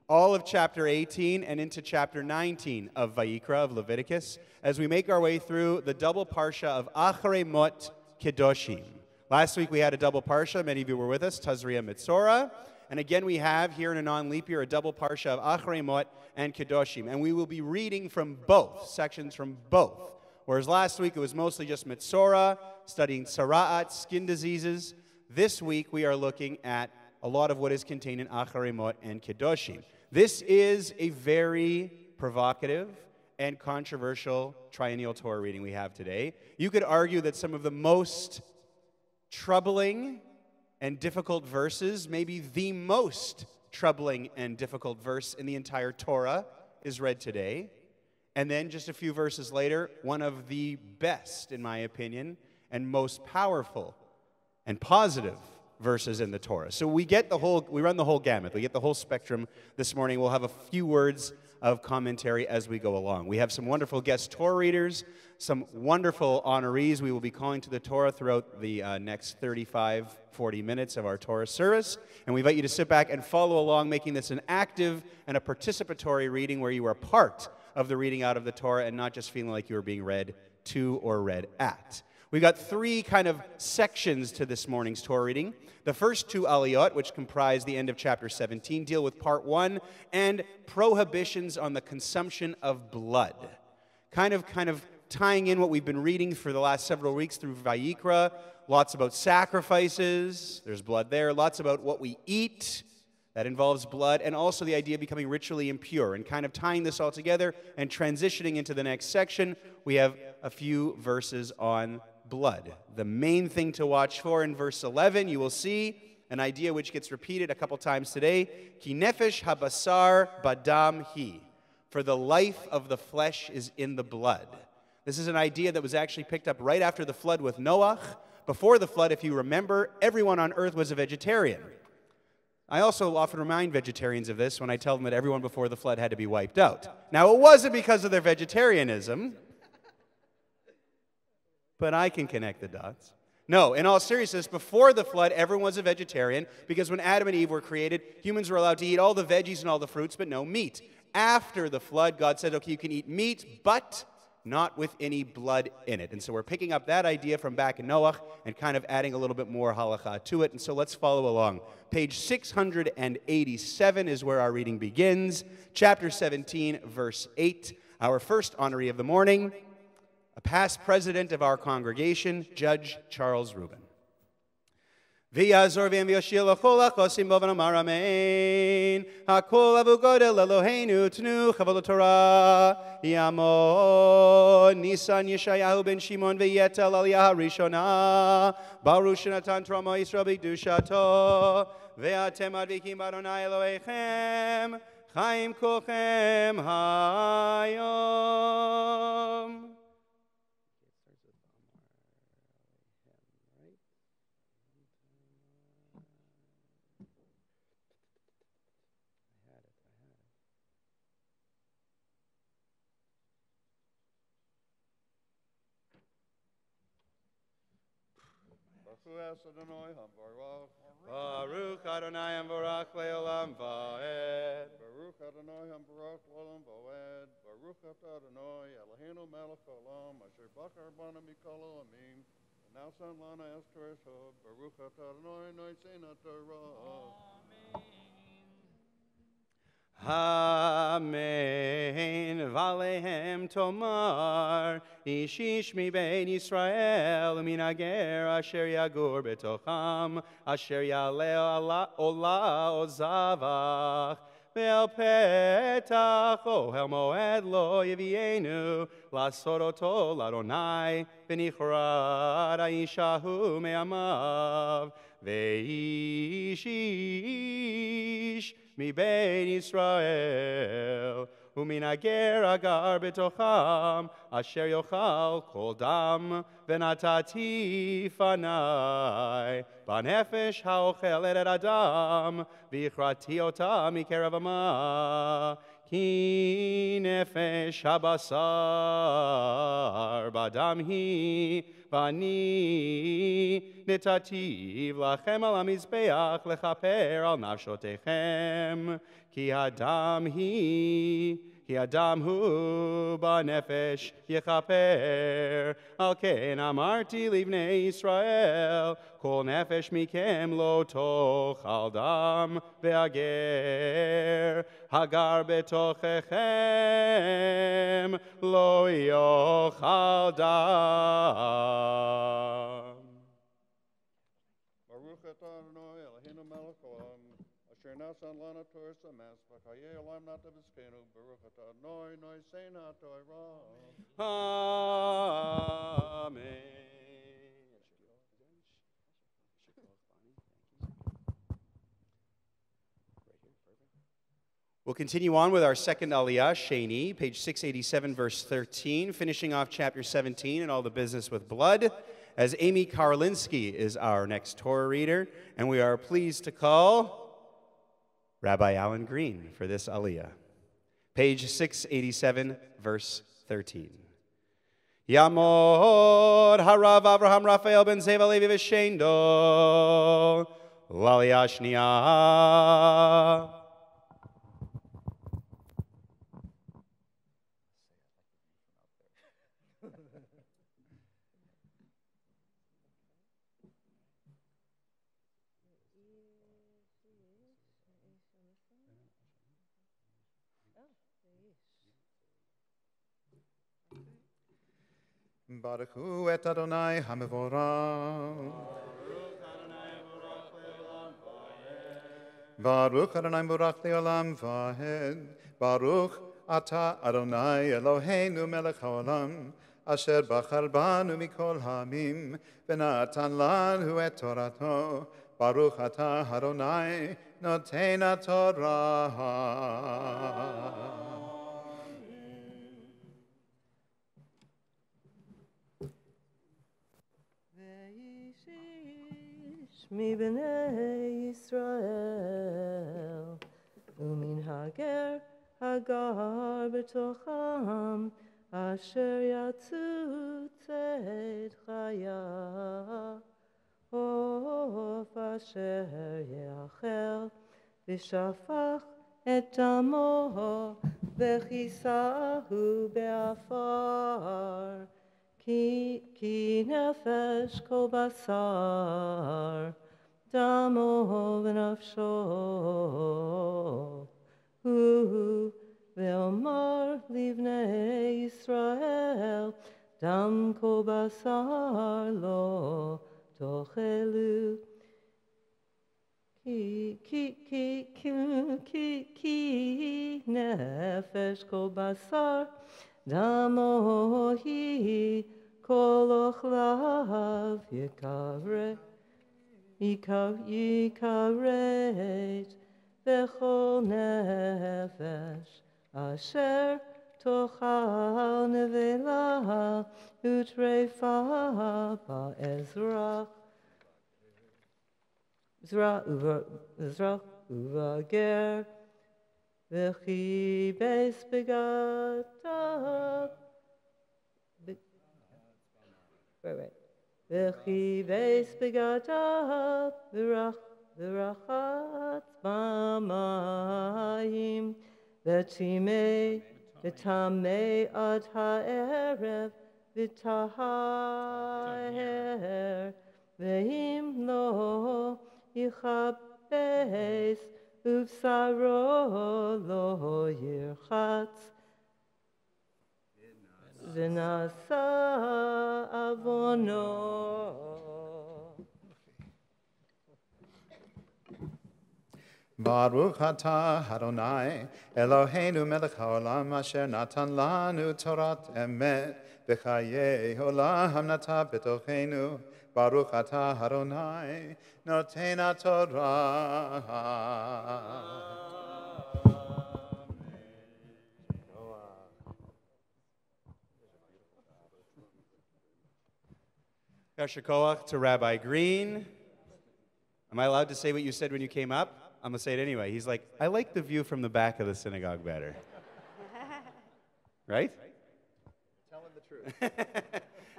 all of chapter 18, and into chapter 19 of Vayikra, of Leviticus, as we make our way through the double parsha of Acharei Mot Kedoshim. Last week we had a double parsha. Many of you were with us, Tazria Mitzorah. And again we have here in a non-leap year a double parsha of Acharei Mot and Kedoshim. And we will be reading from both, sections from both. Whereas last week it was mostly just Mitzorah, studying Tzara'at, skin diseases. This week we are looking at a lot of what is contained in Acharei Mot and Kedoshim. This is a very provocative and controversial triennial Torah reading we have today. You could argue that some of the most troubling and difficult verses, maybe the most troubling and difficult verse in the entire Torah, is read today. And then just a few verses later, one of the best, in my opinion, and most powerful and positive verses in the Torah. So we run the whole gamut. We get the whole spectrum this morning. We'll have a few words of commentary as we go along. We have some wonderful guest Torah readers, some wonderful honorees we will be calling to the Torah throughout the next 35, 40 minutes of our Torah service. And we invite you to sit back and follow along, making this an active and a participatory reading where you are part of the reading out of the Torah and not just feeling like you are being read to or read at. We've got three kind of sections to this morning's Torah reading. The first two aliyot, which comprise the end of chapter 17, deal with part 1 and prohibitions on the consumption of blood. Kind of tying in what we've been reading for the last several weeks through Vayikra. Lots about sacrifices, there's blood there. Lots about what we eat, that involves blood. And also the idea of becoming ritually impure. And kind of tying this all together and transitioning into the next section, we have a few verses on blood. The main thing to watch for in verse 11, you will see an idea which gets repeated a couple times today. Ki nefesh habasar badam hi. For the life of the flesh is in the blood. This is an idea that was actually picked up right after the flood with Noah. Before the flood, if you remember, everyone on earth was a vegetarian. I also often remind vegetarians of this when I tell them that everyone before the flood had to be wiped out. Now, it wasn't because of their vegetarianism, but I can connect the dots. No, in all seriousness, before the flood, everyone was a vegetarian because when Adam and Eve were created, humans were allowed to eat all the veggies and all the fruits, but no meat. After the flood, God said, okay, you can eat meat, but not with any blood in it. And so we're picking up that idea from back in Noah and kind of adding a little bit more halakha to it. And so let's follow along. Page 687 is where our reading begins. Chapter 17, verse 8. Our first honoree of the morning, a past president of our congregation, Judge Charles Rubin. V'yazor v'yashil l'chol ha'chosim bo v'nomar amen. Hakol avu godel Eloheinu tnu chavol Torah. Yamod Nisan Yeshayahu ben Shimon v'yetel aliyah harishona. Baruch shenatan Torah Yisrael b'kedushato. Ve'atem advikim b'Adonai Elohechem. Chaim kolchem hayom. Baruch Adonai Amvarach Leolam Vaed. Baruch Adonai Hambarach L'olam Va'ed. Baruch Adonai Eloheinu Melech Haolam Asher Bachar Bana Mikol Amin. Now San Lana Esther Eshod. Baruch Adonai Noisena Torah. Amen. Valehem Tomar. Ishish mi bein Yisrael. Min ager asher yagur betocham. Asher yaleh ola ozavach. Ve'el petach ohel moed lo yevienu. Lasoroto l'Adonai. V'nichrad aishahu me'amav. Ve'ishish mi bein Yisrael, umin ager agar betocham, asher yochal kol dam, venatati fanai, banefesh haochel et adam, vichrati ota mikerav ama, ki nefesh habasar, badam hi, Vani nitativ lachem al hamizbeach lechaper al nafshotechem ki adam hu banefesh yechaper al ken amarti livnei Yisrael kol nefesh mikem lo tochal dam ve'ager hagar betochechem lo yochal dam. Baruch Adonai Eloheinu Melech Haolam Asher Nasan Lana Torah Samas V'chayei Olam Nata V'zkenu Baruch Adonai Noisena Torah. Amen. We'll continue on with our second aliyah, Shaarey, page 687, verse 13, finishing off chapter 17 and all the business with blood, as Amy Karlinski is our next Torah reader, and we are pleased to call Rabbi Alan Green for this aliyah. Page 687, verse 13. Yamod Harav Avraham Raphael ben Zeva Levi V'Shendo L'aliyah Shniyah. Baruch hu et Adonai HaMevorach. Baruch Adonai Mevorach Le'olam Vahed. Baruch Ata Adonai Eloheinu Melech Haolam Asher Bachar Banu Mikol Ha'amim V'natan lanu et Torato. Baruch Ata Adonai Noten HaTorah. Mi b'nei Yisrael, umin hager hagar b'tocham, asher yatzu tzed chaya, of asher yachel, v'shafach et damo, v'chisahu be'afar, ki nefesh kol basar, damo v'nafsho, ve'omar livnei Yisrael, dam kol basar lo tochelu. Ki nefesh kol basar, damo hi kol ochlav yikaret v'chol nefesh asher tochal nevela utrefa ba'ezrach Zrach uvager v'chi beis begatav. Right. וכי בייס בגדיו ורחץ במים וטמא עד הערב וטהר ואם לא יכבס ובשרו לא ירחץ ונעשה עוונו. Baruch atah Adonai Eloheinu melech haolam asher natan lanu Torat emet b'chayei olam nata b'tochenu. Baruch atah Adonai noten haTorah. Yasher Koach to Rabbi Green. Am I allowed to say what you said when you came up? I'm going to say it anyway. He's like, I like the view from the back of the synagogue better. Right? Telling the truth.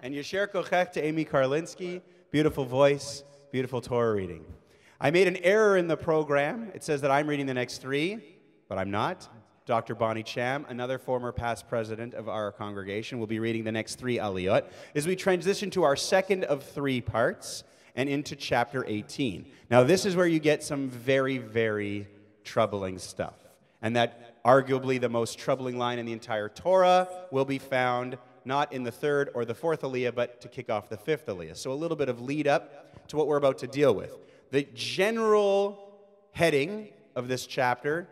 And Yasher Koach to Amy Karlinski. Beautiful voice, beautiful Torah reading. I made an error in the program. It says that I'm reading the next three, but I'm not. Dr. Bonnie Cham, another former past president of our congregation, will be reading the next three aliyot as we transition to our second of three parts and into chapter 18. Now, this is where you get some very, very troubling stuff. And that arguably the most troubling line in the entire Torah will be found not in the third or the fourth aliyah, but to kick off the fifth aliyah. So a little bit of lead up to what we're about to deal with. The general heading of this chapter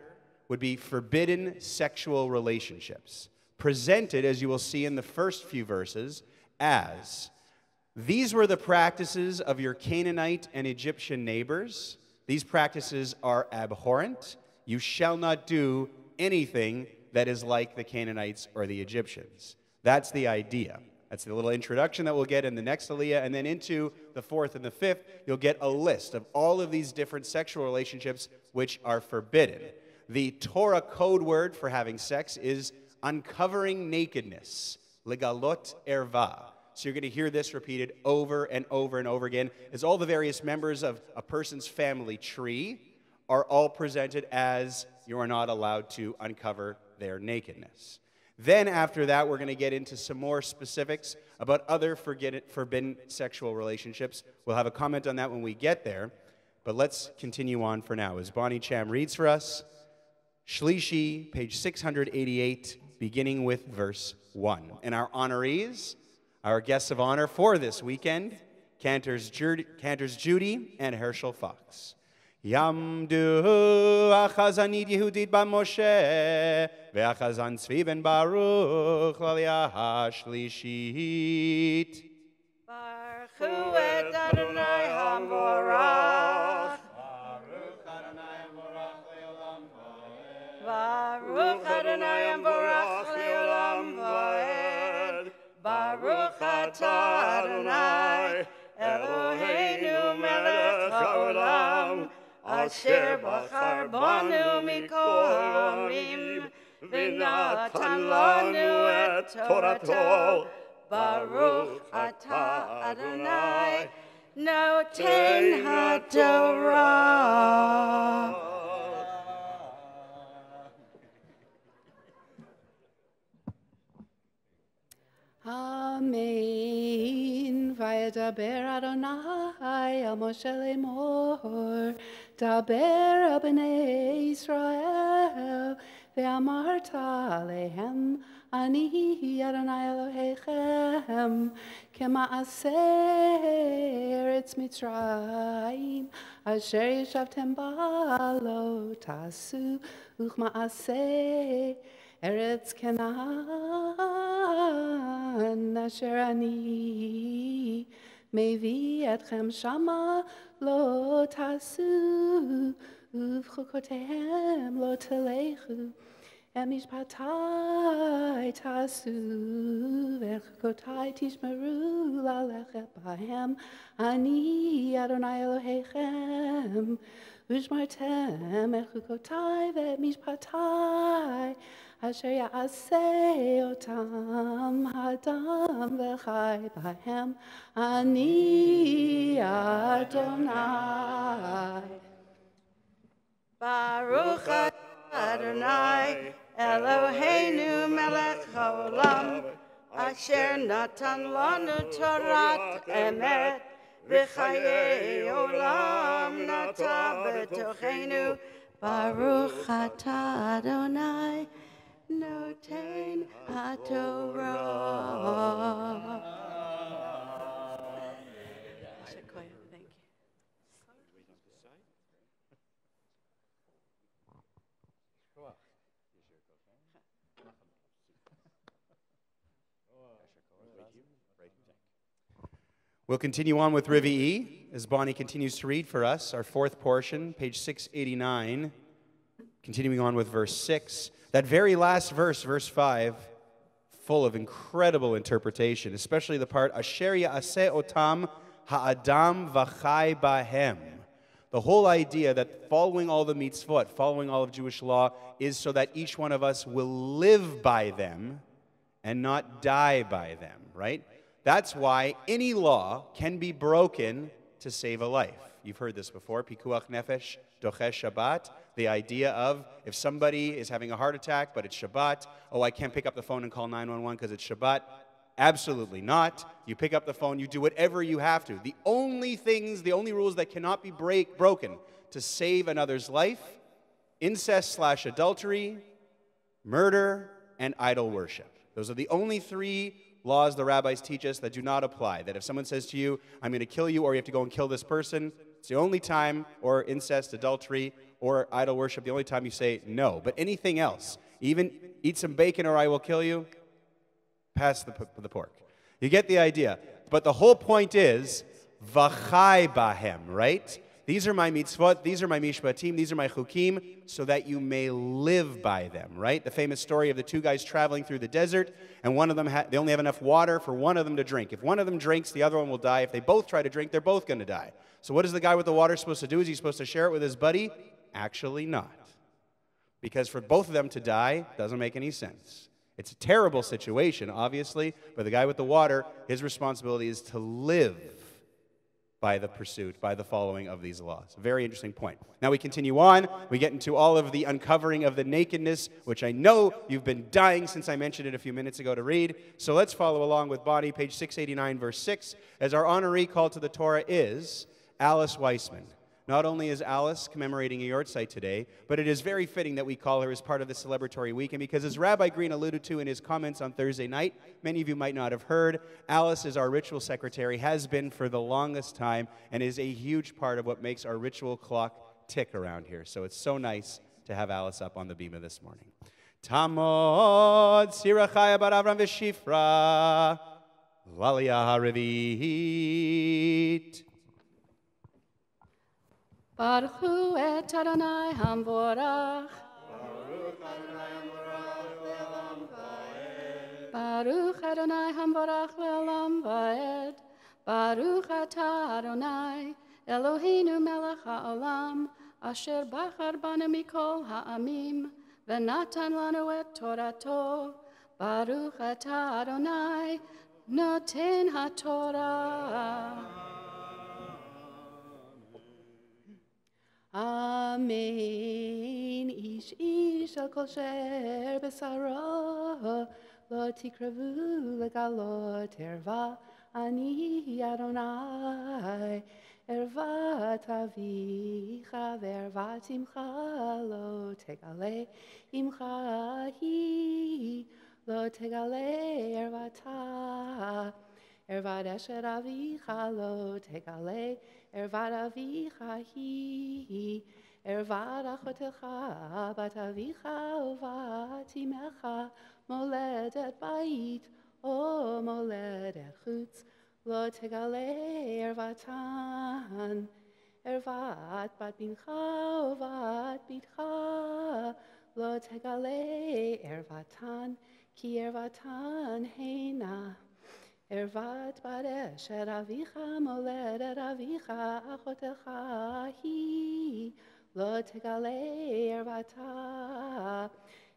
would be forbidden sexual relationships, presented, as you will see in the first few verses, as these were the practices of your Canaanite and Egyptian neighbors. These practices are abhorrent. You shall not do anything that is like the Canaanites or the Egyptians. That's the idea. That's the little introduction that we'll get in the next aliyah. And then into the fourth and the fifth, you'll get a list of all of these different sexual relationships which are forbidden. The Torah code word for having sex is uncovering nakedness, legalot erva. So you're going to hear this repeated over and over and over again as all the various members of a person's family tree are all presented as you are not allowed to uncover their nakedness. Then after that, we're going to get into some more specifics about other forbidden sexual relationships. We'll have a comment on that when we get there. But let's continue on for now. As Bonnie Cham reads for us, Shlishi, page 688, beginning with verse 1. And our honorees, our guests of honor for this weekend, Cantors Judy and Herschel Fox. Yamdu achazanit Yehudit ba Moshe ve'achazan Tzvi ben Baruch l'aliyah hashliishit. Baruch et Adonai HaMorach. Baruch Adonai HaMorach le'olam va'ed. Baruch atah Adonai Eloheinu melech haolam asher bachar banu mikol ha'amim v'natan lanu et Torato. Baruch atah Adonai noten haTorah. Amen. Vayedaber Adonai el Moshe lemor, daber el bnei Israel, ve'amarta alehem, ani Adonai Elohechem, kema'aseh eretz Mitzrayim, asher yeshavtem balo tasu, uchma'aseh Eretz Canaan, asher ani mevi etchem shama lo tasu, uvchukotehem lo telechu, Emishpatai tasu v'chukotai tishmeru lalechet bahem ani Adonai Elohechem ushmartem echukotai v'mishpatai asher ya'aseh otam hadam v'chai bahem ani Adonai. Baruch Adonai Eloheinu melech haolam asher natan lanu Torat emet v'chayei olam nata b'tochenu. Baruch atah Adonai noten haTorah. Thank you. We'll continue on with Rivi as Bonnie continues to read for us our fourth portion, page 689, continuing on with verse 6. That very last verse, verse 5, full of incredible interpretation, especially the part, Asher ya'aseh otam ha'adam v'chai bahem. The whole idea that following all the mitzvot, following all of Jewish law, is so that each one of us will live by them and not die by them, right? That's why any law can be broken to save a life. You've heard this before, pikuach nefesh dochesh Shabbat, the idea of if somebody is having a heart attack, but it's Shabbat, oh, I can't pick up the phone and call 911 because it's Shabbat. Absolutely not. You pick up the phone, you do whatever you have to. The only rules that cannot be broken to save another's life, incest/adultery, murder, and idol worship. Those are the only three laws the rabbis teach us that do not apply. That if someone says to you, I'm going to kill you, or you have to go and kill this person, it's the only time, or incest, adultery, or idol worship, the only time you say no. But anything else, even eat some bacon or I will kill you, pass the pork. You get the idea. But the whole point is, v'chai bahem, right? These are my mitzvot, these are my mishpatim, these are my chukim, so that you may live by them, right? The famous story of the two guys traveling through the desert, and one of them, they only have enough water for one of them to drink. If one of them drinks, the other one will die. If they both try to drink, they're both going to die. So what is the guy with the water supposed to do? Is he supposed to share it with his buddy? Actually not. Because for both of them to die doesn't make any sense. It's a terrible situation, obviously, but the guy with the water, his responsibility is to live by the pursuit, by the following of these laws. Very interesting point. Now we continue on. We get into all of the uncovering of the nakedness, which I know you've been dying since I mentioned it a few minutes ago to read. So let's follow along with Bonnie, page 689, verse 6, as our honoree called to the Torah is Alice Weissman. Not only is Alice commemorating a yahrzeit today, but it is very fitting that we call her as part of the celebratory weekend because as Rabbi Green alluded to in his comments on Thursday night, many of you might not have heard, Alice is our ritual secretary, has been for the longest time, and is a huge part of what makes our ritual clock tick around here. So it's so nice to have Alice up on the bima this morning. Tamod Sirachaya bar Avram v'Shifra L'Aliyah Harivit. Baruch hu et Adonai hamvorach. Baruch Adonai hamvorach le'olam va'ed. Baruch atah Adonai Eloheinu melech ha'olam asher bachar banu mikol ha'amim v'natan lanu et Torato. Baruch atah Adonai noten ha'Torah. Amen. Ish al kol sher besaro lo tikravu legalot erva ani Adonai ervat avicha vervat imcha lo tegale imcha hi lo tegale ervata ervat asher avicha lo tegale ervat avicha hi, ervat achotecha bat avicha uvat imecha, moledet bait, o moledet chutz, lo tegale ervatan, ervat bat bincha uvat bitcha, lo tegale ervatan, ki ervatan heina. Ervat baresh et avicha moled et avicha achotecha hi, lo tegale ervata.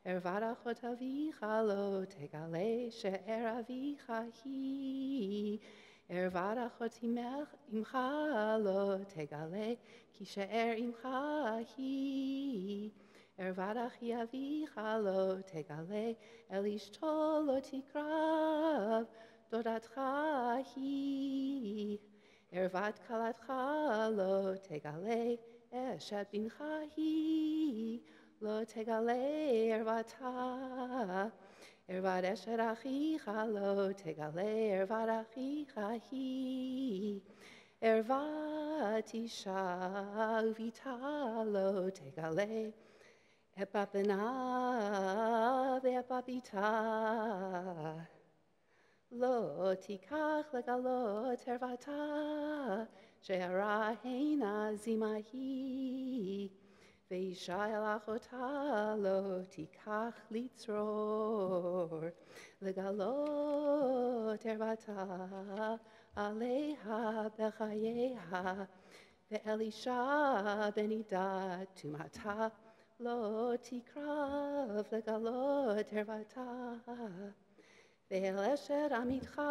Ervat achot avicha lo tegale she'er avicha hi. Ervat achot imcha lo tegale ki she'er imcha hi. Ervat achi avicha lo tegale el ishto lo tikrav dodatcha hi. Ervat kalatcha lo tegale eshet bincha hi. Lo tegale ervata. Ervat eshet achicha lo tegale ervat achicha hi. Ervat isha uvita lo tegale epapena ve'epapita. Lo tikach legalot ervata she'ara heina zimahi. Ve'isha el achota lo tikach litzror legalot ervata aleha bechayeha ve'elisha benidat tumata lo tikrav legalot ervata ve'el eshet amidcha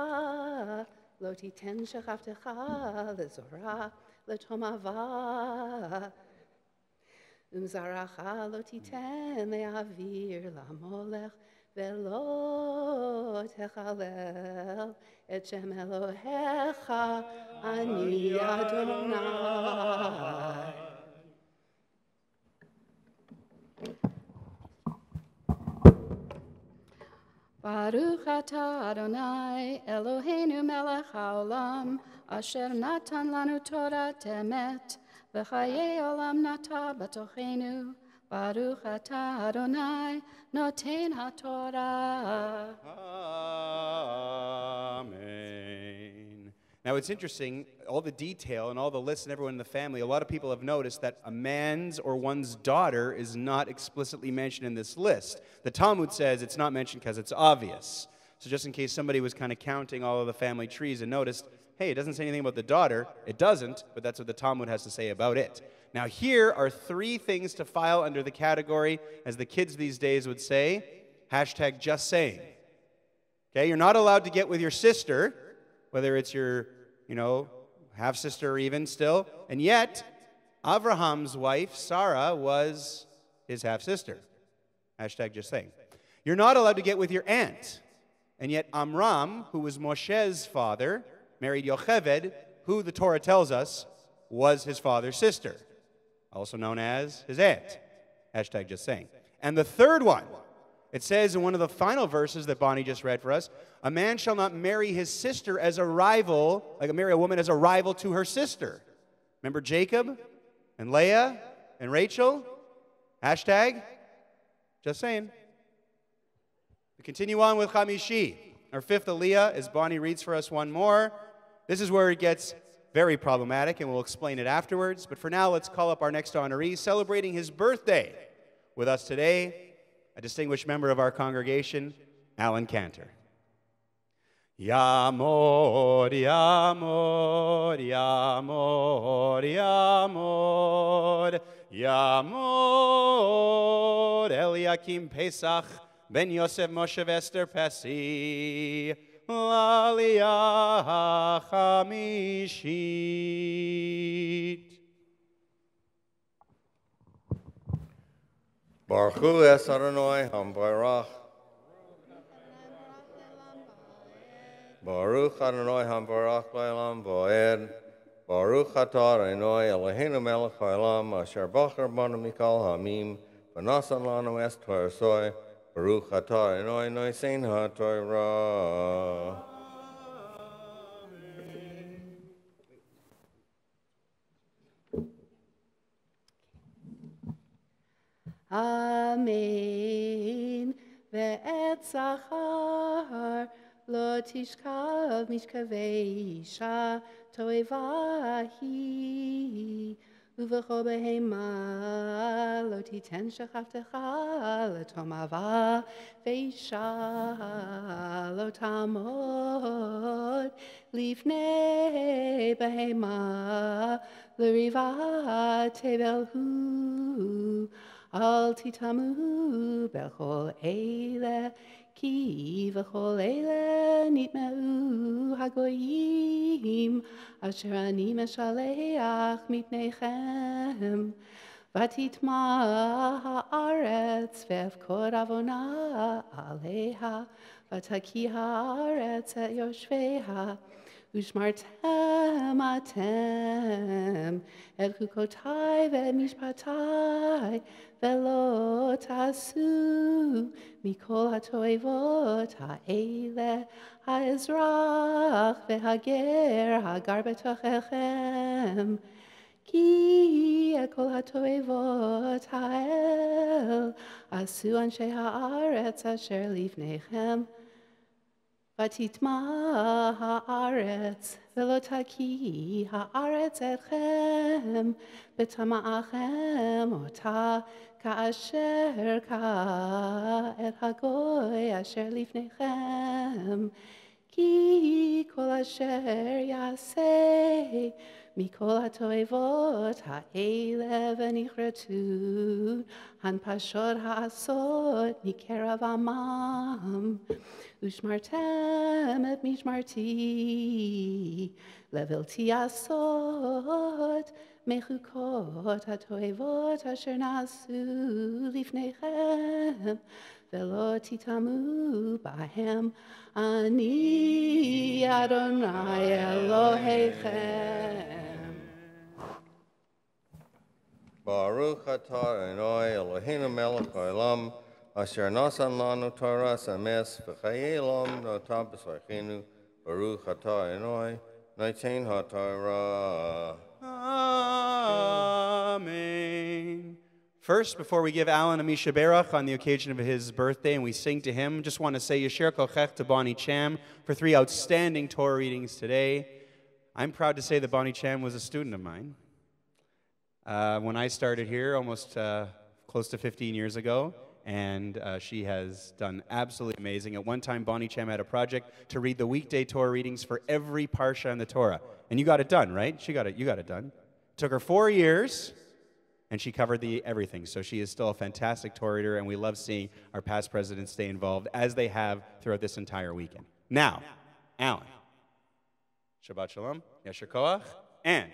lo titen shechavtecha lezorah letomava. Zaracha lo titen le'avir la'molech ve'lo techalel et shem Elohecha ani Adonai. Baruch atah Adonai Eloheinu melech haolam asher natan lanu Torah temet v'chayei olam nata batochenu. Baruch atah Adonai noten haTorah. Amen. Now it's interesting, all the detail and all the lists and everyone in the family, a lot of people have noticed that a man's or one's daughter is not explicitly mentioned in this list. The Talmud says it's not mentioned because it's obvious. So just in case somebody was kind of counting all of the family trees and noticed, hey, it doesn't say anything about the daughter, it doesn't, but that's what the Talmud has to say about it. Now here are 3 things to file under the category, as the kids these days would say, hashtag just saying. Okay, you're not allowed to get with your sister, whether it's your, half-sister or even still, and yet Abraham's wife, Sarah, was his half-sister. Hashtag just saying. You're not allowed to get with your aunt, and yet Amram, who was Moshe's father, married Yocheved, who the Torah tells us was his father's sister, also known as his aunt. Hashtag just saying. And the third one, it says in one of the final verses that Bonnie just read for us, a man shall not marry his sister as a rival, like marry a woman as a rival to her sister. Remember Jacob and Leah and Rachel? Hashtag just saying. We continue on with Chamishi. Our 5th Aliyah, as Bonnie reads for us one more. This is where it gets very problematic, and we'll explain it afterwards. But for now, let's call up our next honoree, celebrating his birthday with us today, a distinguished member of our congregation, Alan Cantor. Yamod, Yamod, Yamod, Yamod, Yamod, Eliakim Pesach, Ben Yosef Moshe Esther Pesi, L'Aliyah Chamishit. Baruch Hu es Adonai HaMbarach. Baruch Adonai HaMbarach L'Olam Va'ed. Baruch atah Adonai Eloheinu melech haolam asher bachar banu mikol hamim v'nasan lanu es Torah. Baruch atah Adonai nosein haTorah. Amen. Ve'et zachar lo tishkav mishkavei isha toevahi ובכל בהמה לא תיתן שכבתך לתום אהבה ואישה לא תעמוד לפני בהמה לריבה תבל הוא אל תטמאו בכל אלה כי בכל אלה נטמאו הגויים אשר אני משלח מפניכם ותטמע הארץ ואבכור עוונה עליה ותקיא הארץ את יושביה ושמרתם אתם את חוקותי ואת משפטי ולא תעשו מכל התועבות האלה האזרח והגר הגר בתוככם כי את כל התועבות האל עשו אנשי הארץ אשר לפניכם ותטמע הארץ ולא תקיא הארץ אתכם בטמאכם אותה כאשר קה את הגוי אשר לפניכם כי כל אשר יעשה מכל התועבות האלה ונכרתו הנפשות העשות מקרב עמם ושמרתם את משמרתי לבלתי עשות מחוקות התועבות אשר נעשו לפניכם ולא תטמאו בהם אני אדוני אלוהיכם. Baruch atah Adonai Eloheinu melech haolam asher nasan lanu Torah sames v'chayei olam notah b'sarchenu Baruch atah Adonai noten haTorah. Amen. First, before we give Alan a Misha Berach on the occasion of his birthday and we sing to him, just want to say Yasher Kochech to Bonnie Cham for 3 outstanding Torah readings today. I'm proud to say that Bonnie Cham was a student of mine. When I started here almost close to 15 years ago, and she has done absolutely amazing. At one time, Bonnie Cham had a project to read the weekday Torah readings for every parsha in the Torah. And you got it done, right? You got it done. It took her 4 years, and she covered everything. So she is still a fantastic Torah reader, and we love seeing our past presidents stay involved, as they have throughout this entire weekend. Now, Alan. Shabbat Shalom, Yasher Koach, and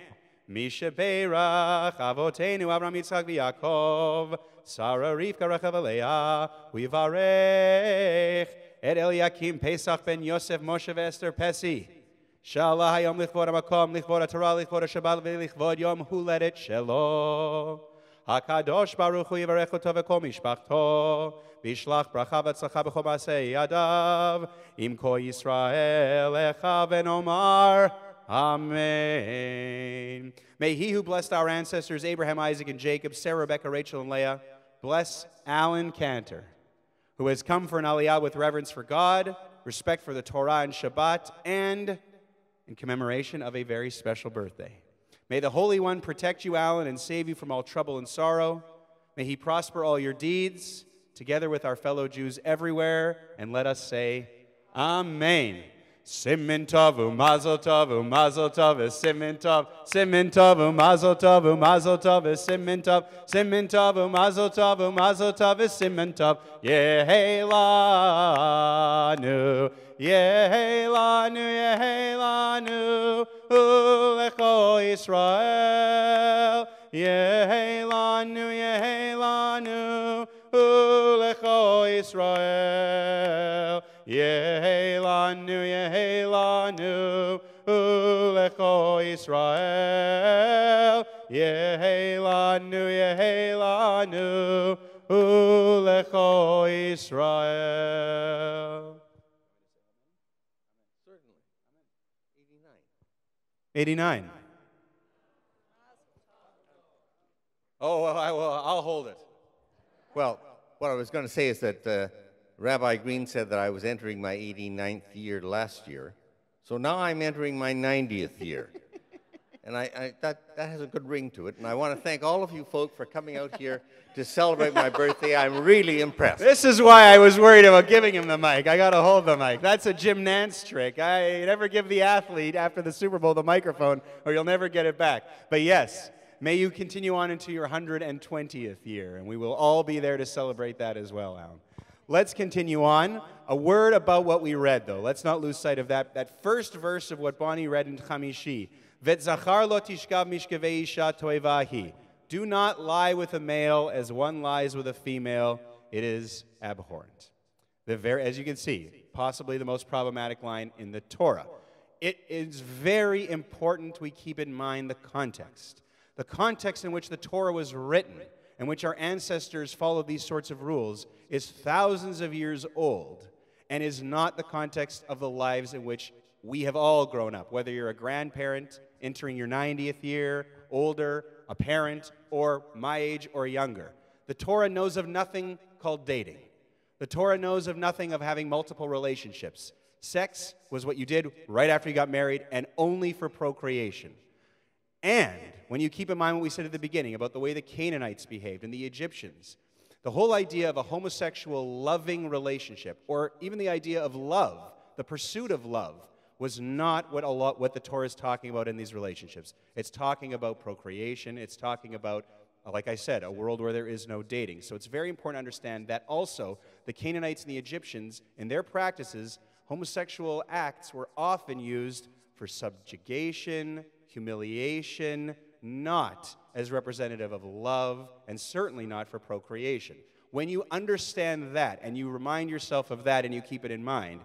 Misha Beirach, Avotenu, Avram Yitzchak v'Yakov, Sarah Rivka Rechav Aleah, Vivarech, Et Eliakim Pesach ben Yosef Moshe v'Esther Pesi, Shallah Hayom Lichvod HaMakom, Lichvod HaTorah, Lichvod HaShabbat, Lichvod Yom Huledet Shelo, HaKadosh Baruch Hu Yivarech Oto v'Kol Mishpachto, Vishlach Bracha v'Tzlacha b'Chol Ma'aseh Yadav, Im Kol Yisrael Echa v'Nomar, Amen. May he who blessed our ancestors, Abraham, Isaac, and Jacob, Sarah, Rebecca, Rachel, and Leah, bless Alan Cantor, who has come for an aliyah with reverence for God, respect for the Torah and Shabbat, and in commemoration of a very special birthday. May the Holy One protect you, Alan, and save you from all trouble and sorrow. May he prosper all your deeds, together with our fellow Jews everywhere, and let us say, Amen. Simin tov u'mazel tov u'mazel tov simin tov u'mazel tov u'mazel tov simin tov u'mazel tov u'mazel tov simin tov yehelanu u'lecho Yisrael yehelanu u'lecho Yisrael Yehelanu, u'lecho Yisrael. Yehelanu, u'lecho Yisrael. Certainly. 89. Oh, well, I'll hold it. Well, what I was going to say is that Rabbi Green said that I was entering my 89th year last year, so now I'm entering my 90th year. And that has a good ring to it. And I want to thank all of you folk for coming out here to celebrate my birthday. I'm really impressed. This is why I was worried about giving him the mic. I got to hold the mic. That's a Jim Nance trick. I never give the athlete after the Super Bowl the microphone, or you'll never get it back. But yes, may you continue on into your 120th year, and we will all be there to celebrate that as well, Alan. Let's continue on. A word about what we read, though. Let's not lose sight of that first verse of what Bonnie read in Chamishi. Vet zachar lo tishkav mishkavei isha toevahi. Do not lie with a male as one lies with a female. It is abhorrent. As you can see, possibly the most problematic line in the Torah. It is very important we keep in mind the context. The context in which the Torah was written, in which our ancestors followed these sorts of rules, is thousands of years old and is not the context of the lives in which we have all grown up, whether you're a grandparent entering your 90th year, older, a parent, or my age or younger. The Torah knows of nothing called dating. The Torah knows of nothing of having multiple relationships. Sex was what you did right after you got married and only for procreation. And when you keep in mind what we said at the beginning about the way the Canaanites behaved and the Egyptians, the whole idea of a homosexual loving relationship, or even the idea of love, the pursuit of love, was not what the Torah is talking about in these relationships. It's talking about procreation. It's talking about, like I said, a world where there is no dating. So it's very important to understand that also the Canaanites and the Egyptians, in their practices, homosexual acts were often used for subjugation, humiliation, not as representative of love, and certainly not for procreation. When you understand that, and you remind yourself of that, and you keep it in mind,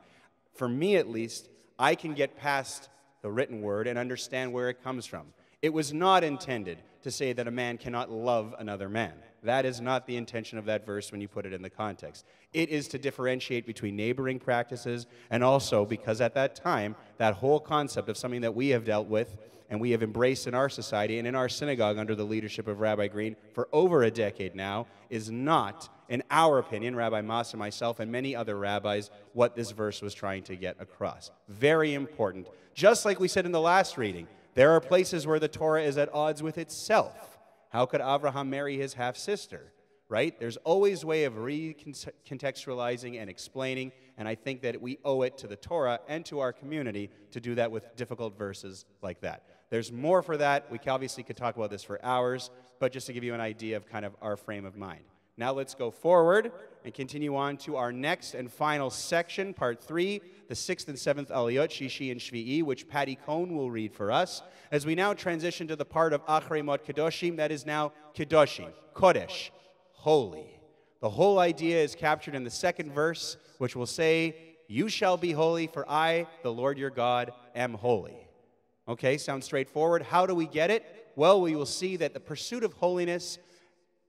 for me at least, I can get past the written word and understand where it comes from. It was not intended to say that a man cannot love another man. That is not the intention of that verse when you put it in the context. It is to differentiate between neighboring practices, and also because at that time, that whole concept of something that we have dealt with and we have embraced in our society and in our synagogue under the leadership of Rabbi Green for over a decade now is not, in our opinion, Rabbi Mas and myself and many other rabbis, what this verse was trying to get across. Very important. Just like we said in the last reading, there are places where the Torah is at odds with itself. How could Abraham marry his half-sister? Right? There's always a way of recontextualizing and explaining, and I think that we owe it to the Torah and to our community to do that with difficult verses like that. There's more for that. We obviously could talk about this for hours, but just to give you an idea of kind of our frame of mind. Now let's go forward and continue on to our next and final section, part 3, the 6th and 7th Aliyot, Shishi and Shvi'i, which Patty Cohn will read for us, as we now transition to the part of Achrei Mot Kedoshim that is now Kedoshim, Kodesh, holy. The whole idea is captured in the second verse, which will say, "You shall be holy, for I, the Lord your God, am holy." Okay, sounds straightforward. How do we get it? Well, we will see that the pursuit of holiness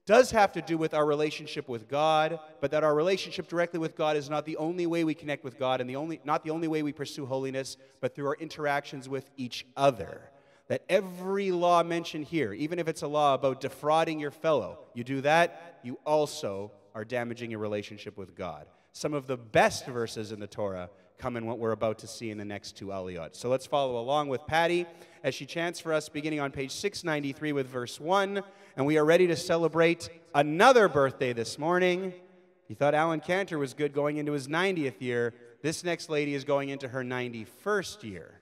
does have to do with our relationship with God, but that our relationship directly with God is not the only way we connect with God and not the only way we pursue holiness, but through our interactions with each other. That every law mentioned here, even if it's a law about defrauding your fellow, you do that, you also are damaging your relationship with God. Some of the best verses in the Torah come in what we're about to see in the next two aliyot. So let's follow along with Patty as she chants for us, beginning on page 693 with verse 1. And we are ready to celebrate another birthday this morning. You thought Alan Cantor was good going into his 90th year. This next lady is going into her 91st year.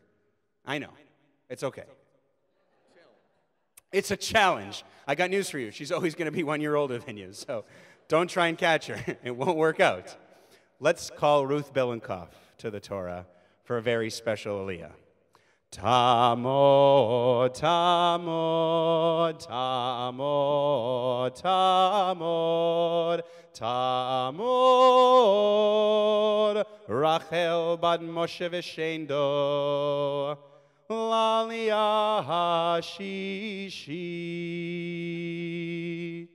I know. It's okay. It's a challenge. I got news for you. She's always going to be 1 year older than you, so don't try and catch her. It won't work out. Let's call Ruth Billenkoff to the Torah for a very special aliyah. Tamod, Tamod, Tamod, Tamod, Tamod, Rachel bad Moshe v'Shendo, Laliyah hashishit.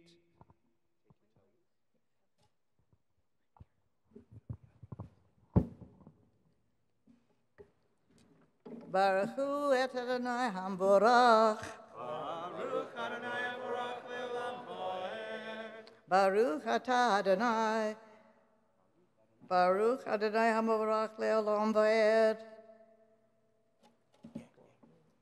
Baruch hu et Adonai hamborach. Baruch Adonai hamborach le'olam va'ed. Baruch atah Adonai. Baruch Adonai hamborach le'olam va'ed.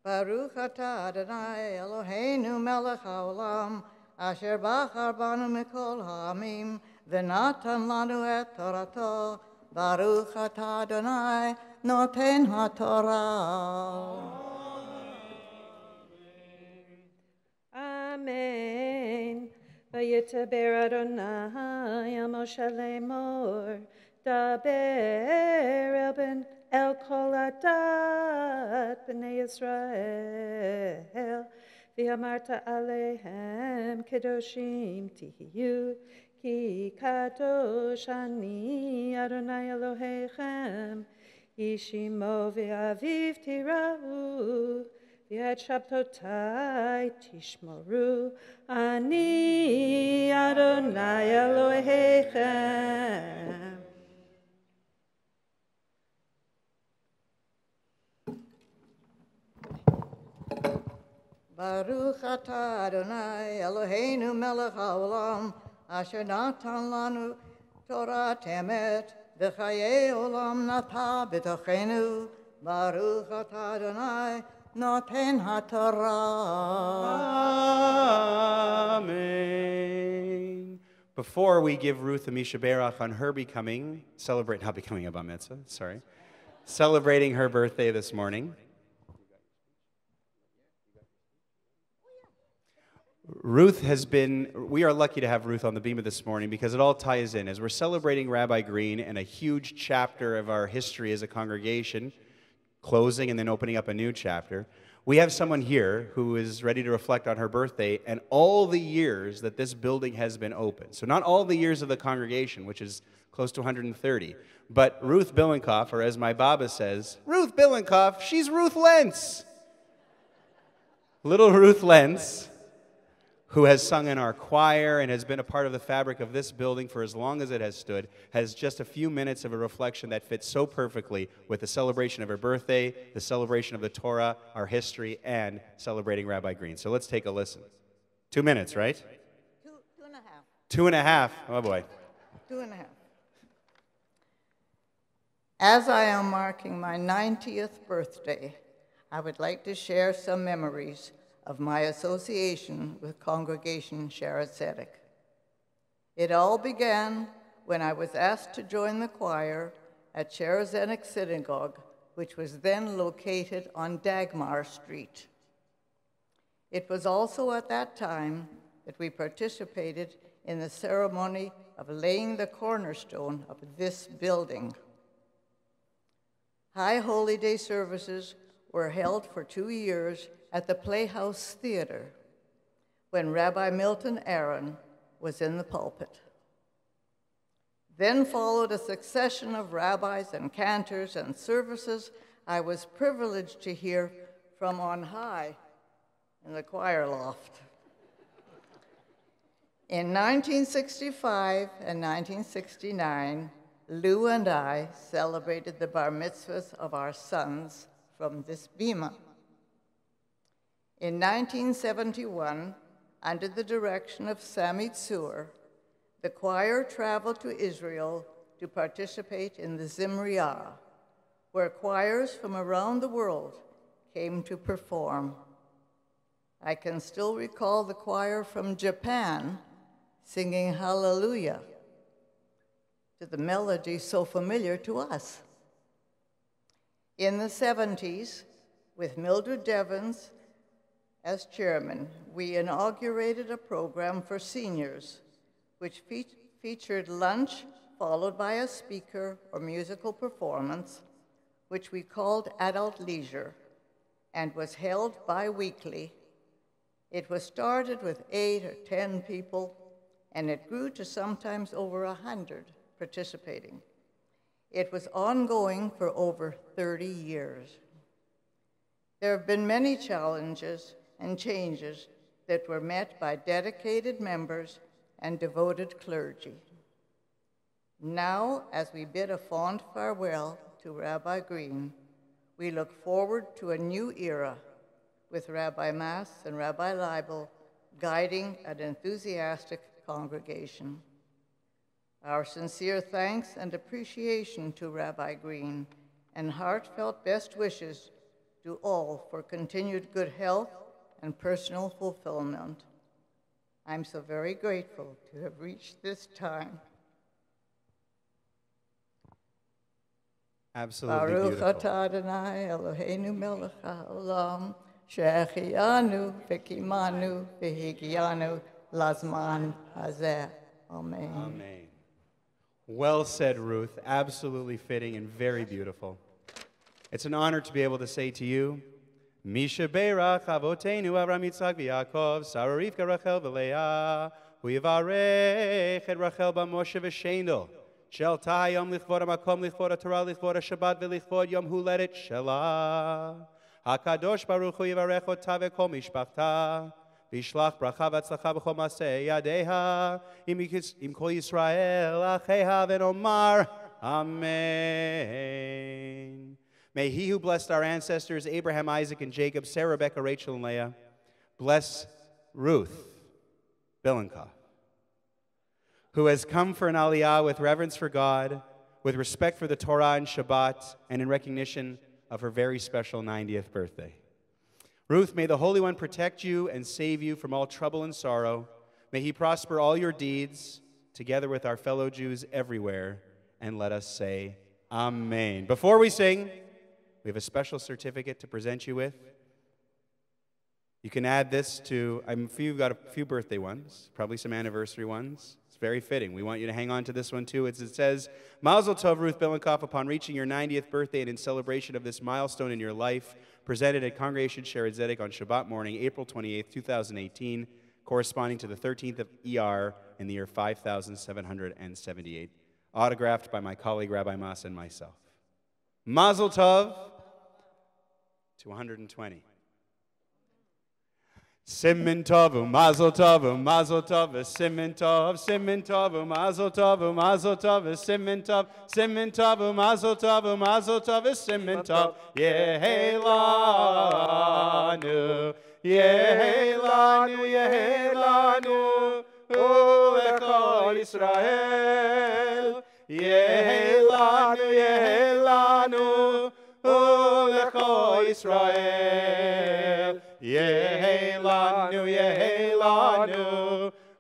Baruch atah Adonai Eloheinu melech haolam, asher bachar banu mikol ha'amim, v'natan lanu et torato. Baruch atah Adonai noten haTorah. Amen. Vayitaber Adonai el Moshe lemor, daber el kol adat b'nei Yisrael, v'amarta alehem kedoshim tihiyu, ki kadosh ani Adonai Elohechem, yishimo v'aviv tirau, V'et Shabbatai tishmoru, ani Adonai Elohechem. Baruch atah Adonai Eloheinu melech haolam, asher natan lanu Torah temet, v'chayei olam nata b'tochenu. Baruch atah Adonai noten haTorah. Amen. Before we give Ruth a Misha Berach on her becoming, not becoming a Bar Mitzvah, sorry, celebrating her birthday this morning, we are lucky to have Ruth on the Bima this morning because it all ties in. As we're celebrating Rabbi Green and a huge chapter of our history as a congregation, closing and then opening up a new chapter, we have someone here who is ready to reflect on her birthday and all the years that this building has been open. So not all the years of the congregation, which is close to 130, but Ruth Billenkoff, or as my Baba says, Ruth Billenkoff, she's Ruth Lentz. Little Ruth Lentz, who has sung in our choir and has been a part of the fabric of this building for as long as it has stood, has just a few minutes of a reflection that fits so perfectly with the celebration of her birthday, the celebration of the Torah, our history, and celebrating Rabbi Green. So let's take a listen. 2 minutes, right? Two and a half. 2.5. Oh, boy. 2.5. As I am marking my 90th birthday, I would like to share some memories of my association with Congregation Shaarey Zedek. It all began when I was asked to join the choir at Shaarey Zedek Synagogue, which was then located on Dagmar Street. It was also at that time that we participated in the ceremony of laying the cornerstone of this building. High Holy Day services were held for 2 years at the Playhouse Theater when Rabbi Milton Aaron was in the pulpit. Then followed a succession of rabbis and cantors and services I was privileged to hear from on high in the choir loft. In 1965 and 1969, Lou and I celebrated the bar mitzvahs of our sons from this bima. In 1971, under the direction of Sami Tzur, the choir traveled to Israel to participate in the Zimriah, where choirs from around the world came to perform. I can still recall the choir from Japan singing Hallelujah to the melody so familiar to us. In the 70s, with Mildred Devons as chairman, we inaugurated a program for seniors, which featured lunch followed by a speaker or musical performance, which we called Adult Leisure, and was held bi-weekly. It was started with 8 or 10 people, and it grew to sometimes over 100 participating. It was ongoing for over 30 years. There have been many challenges and changes that were met by dedicated members and devoted clergy. Now, as we bid a fond farewell to Rabbi Green, we look forward to a new era with Rabbi Mass and Rabbi Leibel guiding an enthusiastic congregation. Our sincere thanks and appreciation to Rabbi Green and heartfelt best wishes do all for continued good health and personal fulfillment. I'm so very grateful to have reached this time. Absolutely Baruch beautiful. atah Adonai Eloheinu melech haolam, she'echianu v'kimanu v'higianu lazman hazeh. Amen. Amen. Well said, Ruth. Absolutely fitting and very beautiful. It's an honor to be able to say to you, Misha Beirach Avoteinu Avraham Yitzchak v'Yaakov, Sarah Rivka Rachel v'Leah, Hu Yivarech et Rachel b'Moshe v'Shendel, Shel Tahayom lichvod ha'makom lichvod ha'Torah lichvod ha'Shabbat v'lichvod Yom Huledet Shelah. HaKadosh Baruch Hu Yivarech ota v'kol mishpachta, v'yishlach bracha v'atzlacha b'chol maseh yadeha, im kol Yisrael acheha v'nomar, Amen. May he who blessed our ancestors, Abraham, Isaac, and Jacob, Sarah, Rebecca, Rachel, and Leah, bless Ruth Billenkoff, who has come for an aliyah with reverence for God, with respect for the Torah and Shabbat, and in recognition of her very special 90th birthday. Ruth, may the Holy One protect you and save you from all trouble and sorrow. May he prosper all your deeds, together with our fellow Jews everywhere, and let us say, Amen. Before we sing, we have a special certificate to present you with. You can add this to, you've got a few birthday ones, probably some anniversary ones. It's very fitting. We want you to hang on to this one too. It says, Mazel Tov, Ruth Billenkoff, upon reaching your 90th birthday and in celebration of this milestone in your life, presented at Congregation Shaarey Zedek on Shabbat morning, April 28th, 2018, corresponding to the 13th of ER in the year 5778. Autographed by my colleague Rabbi Mas and myself. Mazel Tov to 120. Simin Tov, Mazel Tov, Mazel Tov, Simin Tov, Simin Tov, Mazel Tov, Mazel Tov, Simin Tov, Simin Tov, Mazel Tov, Mazel Tov, Simin Tov, Yehelanu, Yehelanu, Yehelanu, Ulechol Yisrael, Yehelanu, Yehelanu, Ulechol Yisrael, Yehelanu, Yehelanu,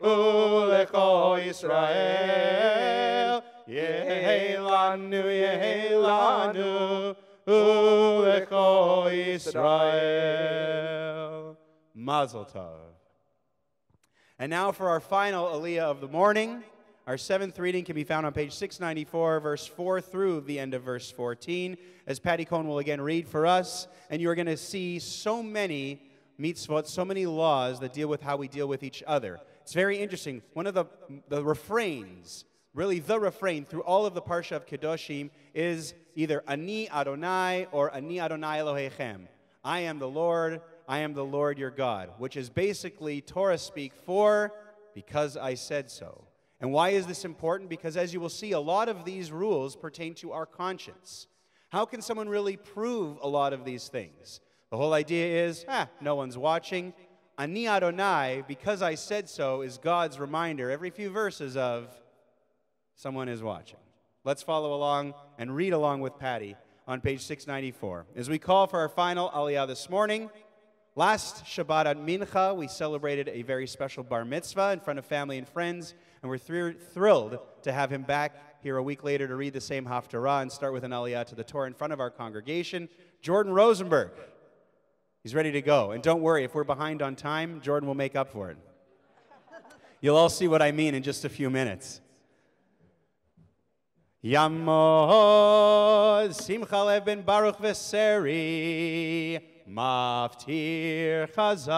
Ulechol Yisrael, Yehelanu, Yehelanu, Ulechol Yisrael. Mazel Tov. And now for our final aliyah of the morning. Our seventh reading can be found on page 694, verse 4 through the end of verse 14, as Patty Cohn will again read for us. And you're going to see so many mitzvot, so many laws that deal with how we deal with each other. It's very interesting. One of the refrains, really the refrain through all of the Parsha of Kedoshim is either Ani Adonai or Ani Adonai Elohechem. I am the Lord your God, which is basically Torah speak for because I said so. And why is this important? Because as you will see, a lot of these rules pertain to our conscience. How can someone really prove a lot of these things? The whole idea is, no one's watching. Ani Adonai, because I said so, is God's reminder every few verses of someone is watching. Let's follow along and read along with Patty on page 694. As we call for our final aliyah this morning, last Shabbat at Mincha, we celebrated a very special bar mitzvah in front of family and friends, and we're thrilled to have him back here a week later to read the same Haftarah and start with an aliyah to the Torah in front of our congregation. Jordan Rosenberg. He's ready to go. And don't worry, if we're behind on time, Jordan will make up for it. You'll all see what I mean in just a few minutes. Yamod Simcha Lev ben Baruch Veseri Maftir Chazah.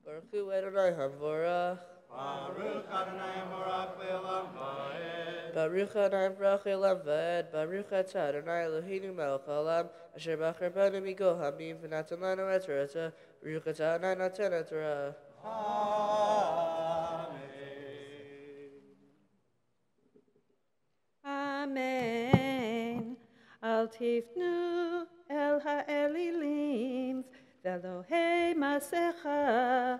Baruch Hu Adonai Havorach. Baruch Adonai Havorach Le'olam Va'ed. Baruch Adonai Havorach Le'olam Va'ed. Baruch Atah Adonai Eloheinu melech haolam, asher bachar banu mikol hamim v'natan lanu et Torah. Baruch Atah Adonai noten et Torah. Amen. Al tifnu el ha'elilim ve'lohei masecha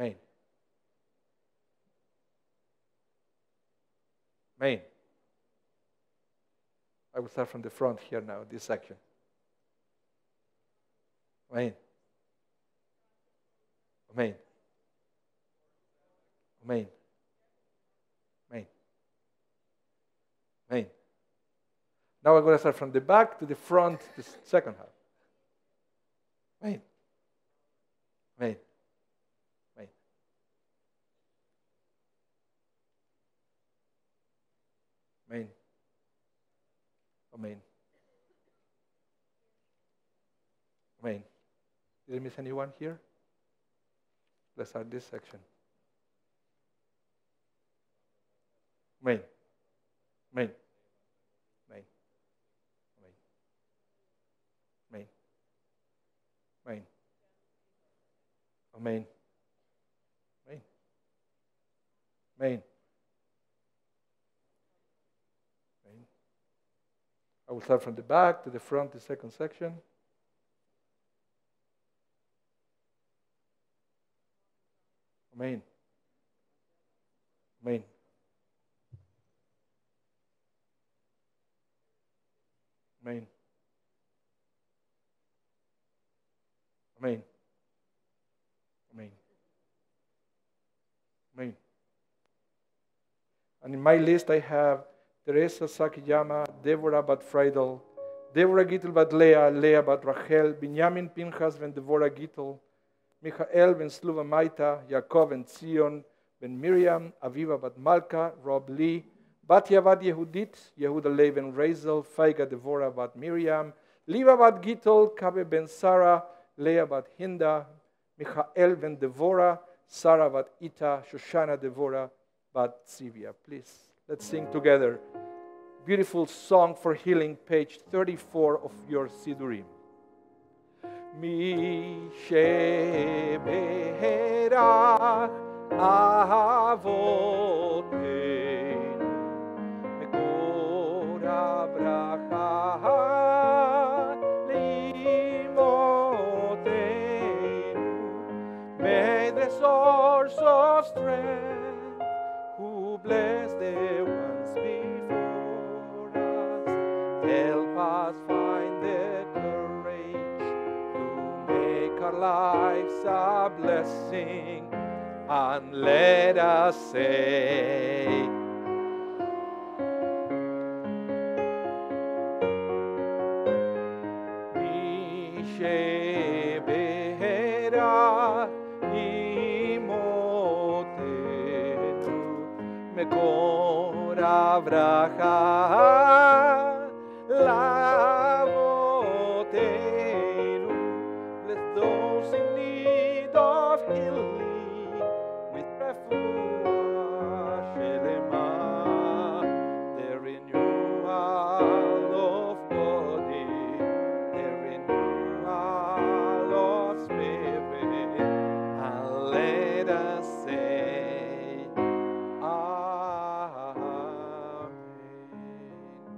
Amen. Amen. I will start from the front here now, this section. Amen. Amen. Amen. Amen. Amen. Now I'm going to start from the back to the front, the second half. Amen. Amen. Amen. Amen. Amen. Amen. Did I miss anyone here? Let's start this section. Amen. Amen. Amen. Amen. Amen. Amen. Amen. Amen. Amen. I will start from the back to the front, the second section. Amen. Amen. Amen. Amen. Amen. Amen. And in my list I have Teresa Sakiyama, Deborah Bat Friedel, Deborah Gittel Bat Leah, Leah Bat Rachel, Binyamin Pinchas ben Deborah Gittel, Michael ben Sluva Maita, Yaakov ben Zion, ben Miriam, Aviva Bat Malka, Rob Lee, Batya Bat Yehudit, Yehuda Lev ben Razel, Faiga Devorah Bat Miriam, Liva Bat Gittel, Kabe ben Sarah, Leah Bat Hinda, Michael ben Devorah, Sarah Bat Ita, Shoshana Devorah Bat Zivia. Please, let's sing together. Beautiful song for healing, page 34 of your Sidurim. Mi sheberach avoteinu mekor abracha leimotenu. May the source of strength, who blessed the ones before us, help us find the courage to make our lives a blessing, and let us say, Mi sheberach imotenu mekor abracha lavotenu. Bless those in need of healing with refuah shelema, the renewal of body, the renewal of spirit, and let us say, Amen.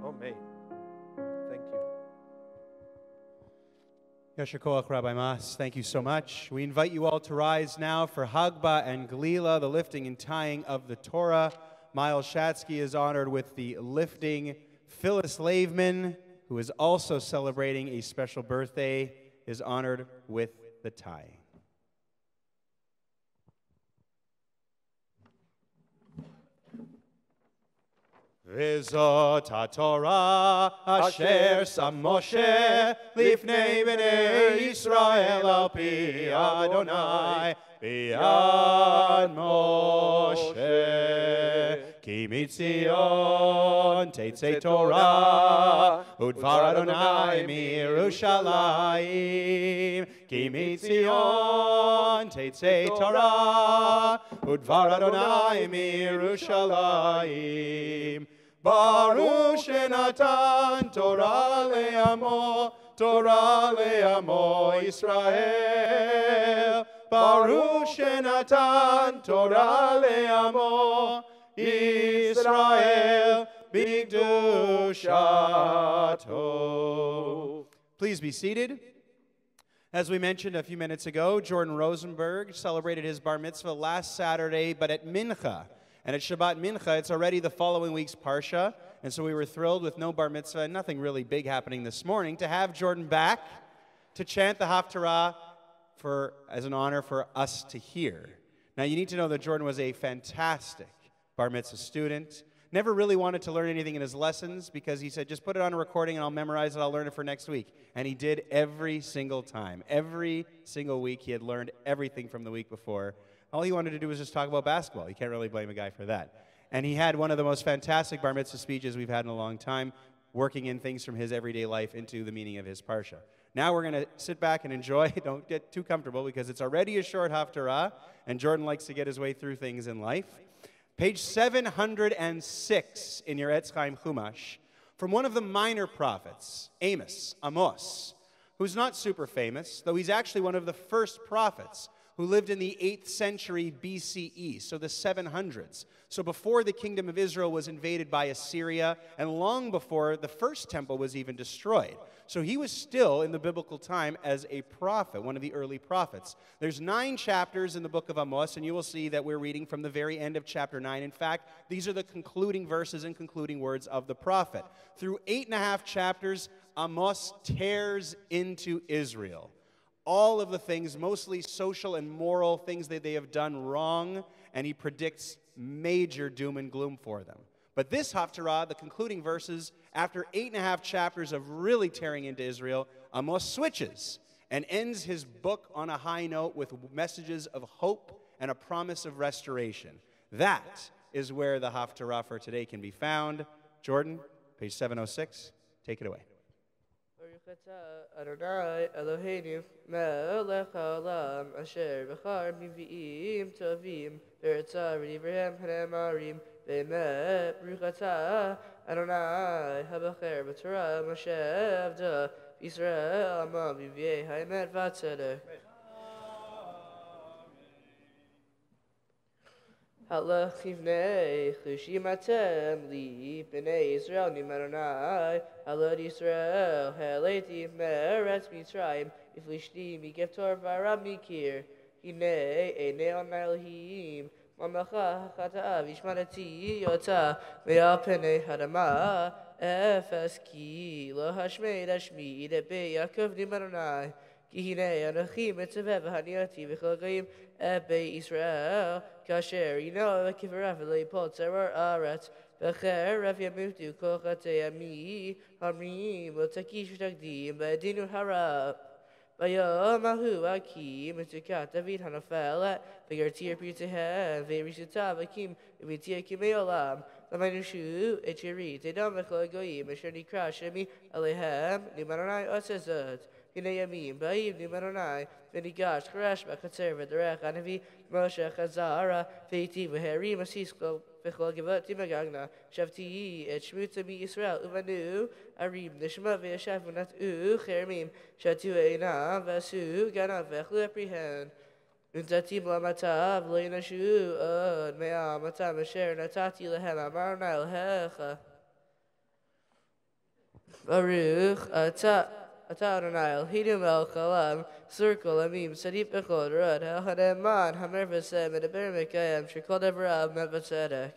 Amen. Thank you. Yasher Koach, Rabbi Mas, thank you so much. We invite you all to rise now for Hagbah and Gala, the lifting and tying of the Torah. Miles Shatsky is honored with the lifting. Phyllis Laveman, who is also celebrating a special birthday, is honored with the tying. V'zot HaTorah asher sam Moshe lifnei bnei Yisrael al pi Adonai b'yad Moshe. Ki mitzion teitzei Torah udvar Adonai miYerushalayim. Ki mitzion teitzei Torah udvar Adonai miYerushalayim. Baruch shenatan Torah le'amo Yisrael. Baruch shenatan Torah le'amo Yisrael b'kedushato. Please be seated. As we mentioned a few minutes ago, Jordan Rosenberg celebrated his bar mitzvah last Saturday, but at Mincha. And at Shabbat Mincha, it's already the following week's Parsha. And so we were thrilled with no bar mitzvah and nothing really big happening this morning to have Jordan back to chant the Haftarah as an honor for us to hear. Now, you need to know that Jordan was a fantastic bar mitzvah student. Never really wanted to learn anything in his lessons because he said, just put it on a recording and I'll memorize it, I'll learn it for next week. And he did every single time. Every single week he had learned everything from the week before. All he wanted to do was just talk about basketball. You can't really blame a guy for that. And he had one of the most fantastic bar mitzvah speeches we've had in a long time, working in things from his everyday life into the meaning of his parsha. Now we're going to sit back and enjoy. Don't get too comfortable because it's already a short Haftarah, and Jordan likes to get his way through things in life. Page 706 in your Etz Chaim Chumash, from one of the minor prophets, Amos, who's not super famous, though he's actually one of the first prophets who lived in the 8th century BCE, so the 700s. So before the kingdom of Israel was invaded by Assyria, and long before the first temple was even destroyed. So he was still in the biblical time as a prophet, one of the early prophets. There's 9 chapters in the book of Amos, and you will see that we're reading from the very end of chapter 9. In fact, these are the concluding verses and concluding words of the prophet. Through 8.5 chapters, Amos tears into Israel. All of the things, mostly social and moral things that they have done wrong, and he predicts major doom and gloom for them. But this Haftarah, the concluding verses, after 8.5 chapters of really tearing into Israel, Amos switches and ends his book on a high note with messages of hope and a promise of restoration. That is where the Haftarah for today can be found. Jordan, page 706, take it away. Adonai Eloheinu melech haolam asher b'char mivi'im tovim v'eretza v'divrei hanemarim v'emet baruch atah Adonai habacher b'Torah Moshe avda Yisrael amam v'vi'ei ha'emet v'atzedek. Halach yivnei chushim atem li b'nei Yisrael nimadonai Halad Yisrael haleti me'eretz Mitzrayim iflishtim yigeftor v'aram mikir hinei einei on Elohim mamacha hachata v'ishmanati yota me'al penei hadama efes ki lo hashmeid hashmid ebe Yaakov nimadonai ki hinei anochi mitzveh v'haniati v'chol goyim ebe Yisrael kasher yino v'kivarav v'leipol tzeror aretz B'cher Rav Yamutu Kochatei Ami Hamrim L'Takish V'Tagdim B'Adinu Harab B'Yom Ahu Akim V'Tukat David Hanafel V'Yartir P'Yitehem V'Yirisuta V'Kim V'Yirtir Kimei Olam V'Manushu Etchiri Tedam V'Chol Goyim Asher Nikra Shemi Alehem Nimadonai Otzezot Hinei Yamim Ba'im Nimadonai V'Nigash Charash B'Chatzer V'Derech Anavi Moshe Chazara V'Yiti V'Herim Asisko V'chol Gevot Timagagna Shavti Et Shmutza Mi Yisrael Uvanu Arim Nishma V'Yashav V'Nat'u Chermim Shatu Einam V'Asu Ganav V'Echlu Eprihen Untatim L'Amatav L'Yinashu Od Me'am Matam Asher Natati Lehem Amarna L'Hecha Baruch Atah Adonai Eloheinu melech haolam circle amim sadip echod rod ha'haneman hamer v'sem edaber mekayem shekol devarav mevatzedek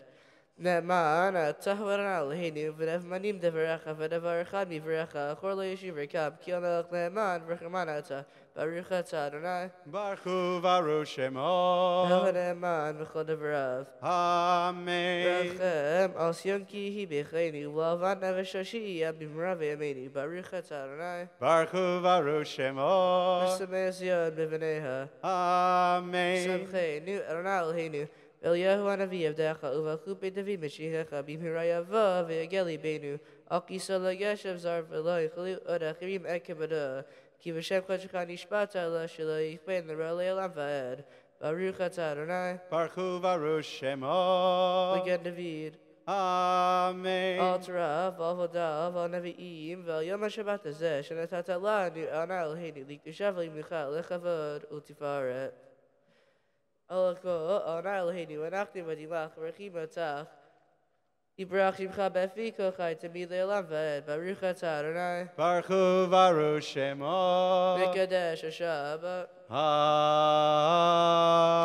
ne'man atah Adonai Eloheinu v'nevmanim devarecha v'devar echad mivrecha achor lo yeshiv rekab ki melech ne'man v'rechaman atah baruch atah Adonai Baruch Hu Baruch Shemo ha'haneman v'chol devarav Amen. Rachem al sionki hi b'cheinu v'avan neveshoshi abimra v'yameinu baruch atah Adonai Baruch Hu Baruch Shemo V'samei Zion b'vneha Amen. Samcheinu Adonai Eloheinu Eliyahu hanavi avdecha uvachu beit David Mashiacha b'mirayava v'yageli beinu al kisa lageshav zar v'lo yichlu od achirim ekevada ki v'shem kodshcha nishbata la shelo yichben l'ra le'olam va'ed baruch atah Adonai Baruch Hu Baruch Shemo L'gen David Amen. Al Torah v'al Nevi'im v'al Yom HaShabbat hazeh shenatata lanu Adonai Eloheinu l'kedusha v'limucha l'chavod u'tifaret Alako Adonai Eloheinu anachnu v'dimach v'rechim atach Yibrach Shimcha Befika Chai Tamid Le'olam V'ed Baruch Atah Adonai Baruch Hu Baruch Shemo. Mekadesh HaShabbat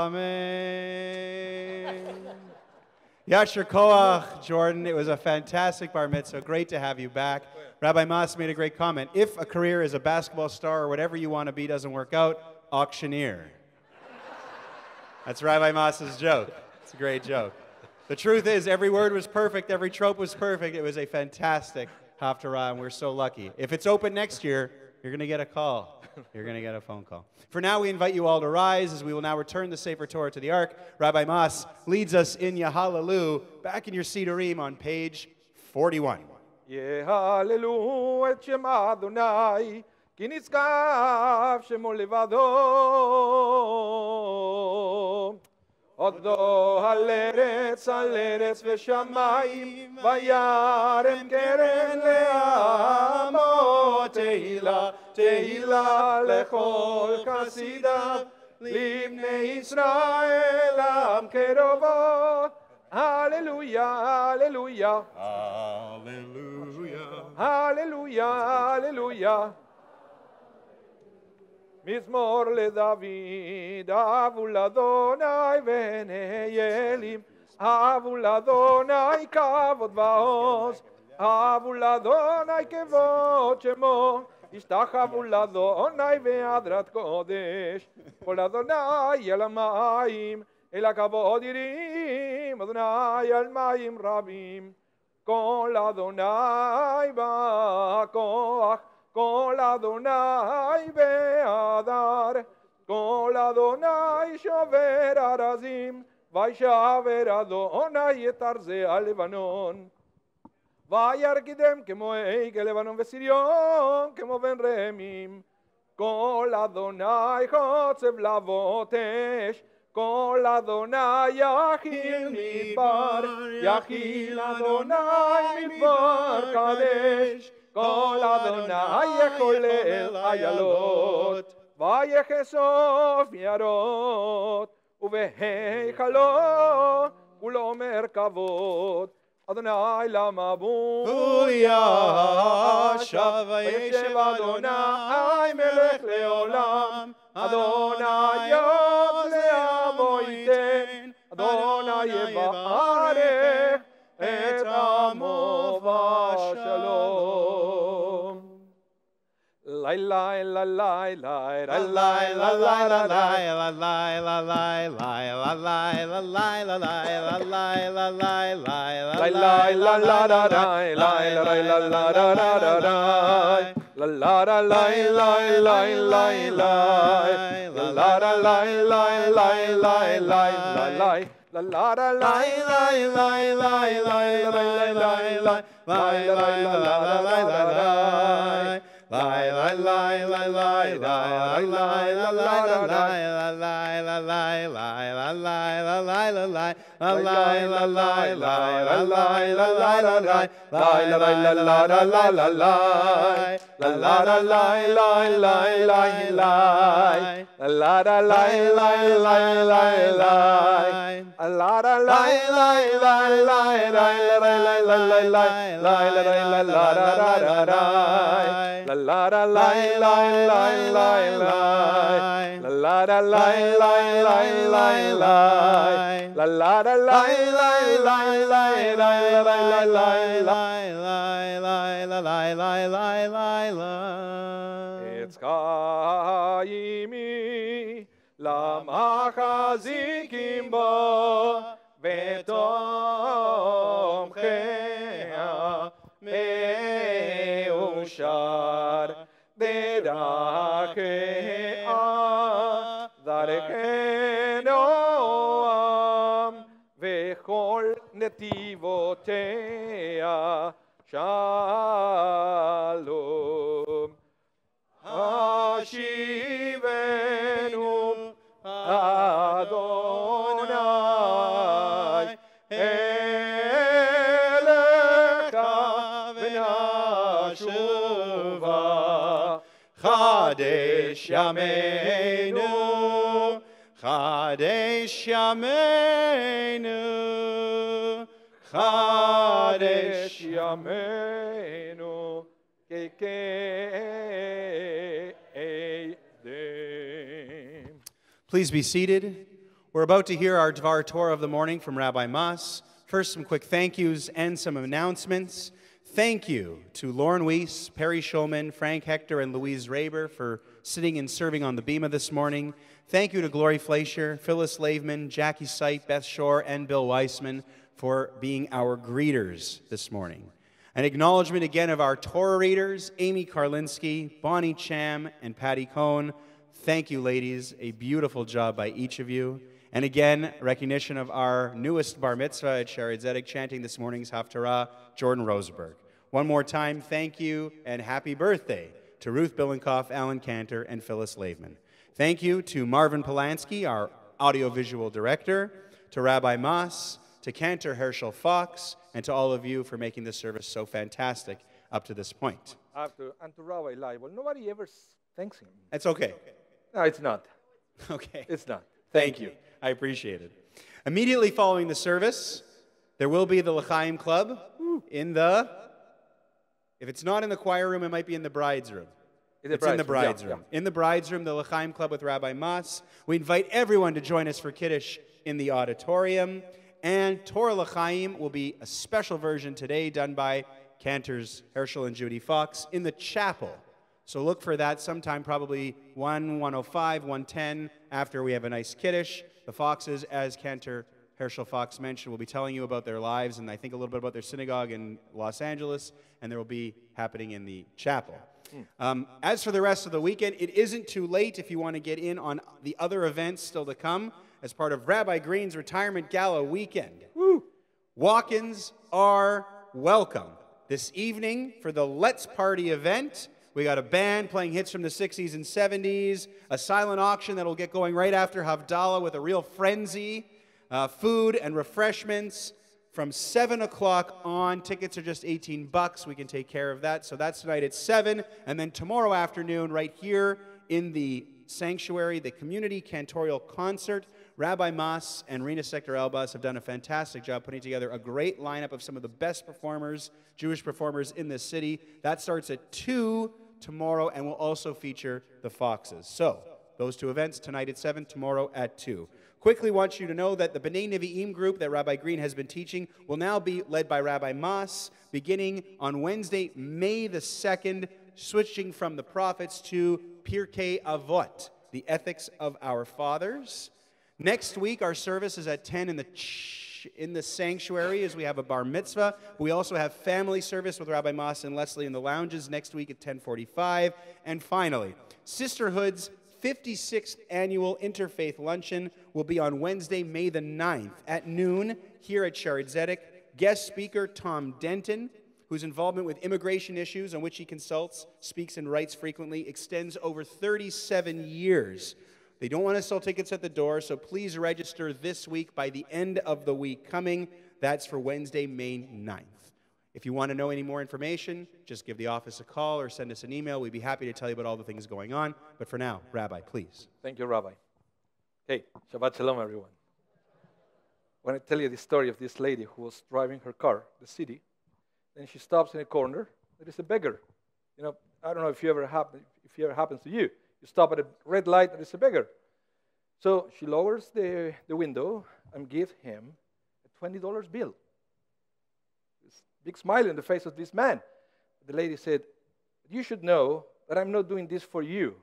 Amen. Yasher Koach, Jordan. It was a fantastic bar mitzvah. Great to have you back. Rabbi Mas made a great comment. If a career as a basketball star or whatever you want to be doesn't work out, auctioneer. That's Rabbi Mas's joke. It's a great joke. The truth is, every word was perfect. Every trope was perfect. It was a fantastic Haftarah, and we're so lucky. If it's open next year, you're going to get a call. You're going to get a phone call. For now, we invite you all to rise as we will now return the Sefer Torah to the Ark. Rabbi Mas leads us in Yahalalu, back in your Sidurim on page 41. יהללו את שם אדוני, כי נשגב שמו לבדו. עודו על ארץ ושמיים, וירם קרן לעמו. תהילה, תהילה לכל חסידיו, לבני ישראל עם קרובו. Hallelujah, hallelujah. Hallelujah. Hallelujah, hallelujah. מזמור לדוד, אהבו לאדוני ונהיילים, אהבו לאדוני כבוד ועוז, אהבו לאדוני כבוד שמו, השתחוו לאדוני בהדרת קודש, כל אדוני על המים, אל הכבוד ירים, אדוני על מים רבים, כל אדוני בכוח, כל אדוני בהדר, כל אדוני שובר ארזים, וישבר אדוני את ארזי הלבנון. וירגידם כמו עגל לבנון וסריון, כמו בן רמים. כל אדוני חוצב להבות אש, כל אדוני יכיל מדבר, יכיל אדוני מדבר קדש. כל אדוני יכולל איילות, ויחשוף יערות, ובהיכלו כולו מרכבות. אדוני למבול ישב, וישב אדוני מלך לעולם. אדוני עוד לעמו ייתן, אדוני יברך את עמו בשלום. לילה לילה לילה לילה It's Chaimi למחזיקים בו ותומכיה מאושר דרכיה דרכי נועם וכל נתיבותיה שלום. השיבנו אדוני אליך ונשובה. חדש ימינו, חדש ימינו, Chadesh Yameinu Kekedim. Please be seated. We're about to hear our Dvar Torah of the morning from Rabbi Mas. First, some quick thank yous and some announcements. Thank you to Lauren Weiss, Perry Schulman, Frank Hector, and Louise Raber for sitting and serving on the bema this morning. Thank you to Glory Fleischer, Phyllis Laveman, Jackie Sight, Beth Shore, and Bill Weissman for being our greeters this morning. An acknowledgement again of our Torah readers, Amy Karlinski, Bonnie Cham, and Patty Cohn. Thank you, ladies. A beautiful job by each of you. And again, recognition of our newest bar mitzvah at Shaarey Zedek chanting this morning's Haftarah, Jordan Rosenberg. One more time, thank you and happy birthday to Ruth Billenkoff, Alan Cantor, and Phyllis Laveman. Thank you to Marvin Polanski, our audiovisual director, to Rabbi Mas, to Cantor Herschel Fox, and to all of you for making this service so fantastic up to this point. And to Rabbi Leibel, nobody ever thanks him. It's okay. No, it's not. Okay. It's not. Thank you. I appreciate it. Immediately following the service, there will be the L'chaim Club in the, if it's not in the choir room, it might be in the bride's room. It's in the bride's room. In the bride's room, the L'chaim Club with Rabbi Mas. We invite everyone to join us for Kiddush in the auditorium. And Torah L'chaim will be a special version today done by Cantors, Herschel, and Judy Fox in the chapel. So look for that sometime, probably 1:05, 1:10, after we have a nice Kiddush. The Foxes, as Cantor Herschel Fox mentioned, will be telling you about their lives and I think a little bit about their synagogue in Los Angeles, and there will be happening in the chapel. As for the rest of the weekend, it isn't too late if you want to get in on the other events still to come as part of Rabbi Green's Retirement Gala weekend. Walk-ins are welcome. This evening for the Let's Party event, we got a band playing hits from the 60s and 70s, a silent auction that will get going right after Havdalah with a real frenzy, food and refreshments from 7 o'clock on. Tickets are just $18. We can take care of that. So that's tonight at 7. And then tomorrow afternoon, right here in the sanctuary, the community cantorial concert. Rabbi Mas and Rena Sector Elbas have done a fantastic job putting together a great lineup of some of the best performers, Jewish performers in this city. That starts at 2 tomorrow and will also feature the Foxes. So, those two events, tonight at 7, tomorrow at 2. Quickly want you to know that the B'nai Nevi'im group that Rabbi Green has been teaching will now be led by Rabbi Mas, beginning on Wednesday, May the 2nd, switching from the prophets to Pirkei Avot, the ethics of our fathers. Next week, our service is at 10 in the sanctuary as we have a bar mitzvah. We also have family service with Rabbi Mas and Leslie in the lounges next week at 10:45. And finally, Sisterhood's 56th annual Interfaith Luncheon will be on Wednesday, May the 9th at noon here at Shaarey Zedek. Guest speaker Tom Denton, whose involvement with immigration issues on which he consults, speaks, and writes frequently, extends over 37 years. They don't want to sell tickets at the door, so please register this week by the end of the week coming. That's for Wednesday, May 9th. If you want to know any more information, just give the office a call or send us an email. We'd be happy to tell you about all the things going on. But for now, Rabbi, please. Thank you, Rabbi. Hey, Shabbat Shalom, everyone. I want to tell you the story of this lady who was driving her car, the city. Then she stops in a corner. There is a beggar. You know, I don't know if it ever happens to you. You stop at a red light, there is a beggar. So she lowers the window and gives him a $20 bill. This big smile on the face of this man. The lady said, "You should know that I'm not doing this for you.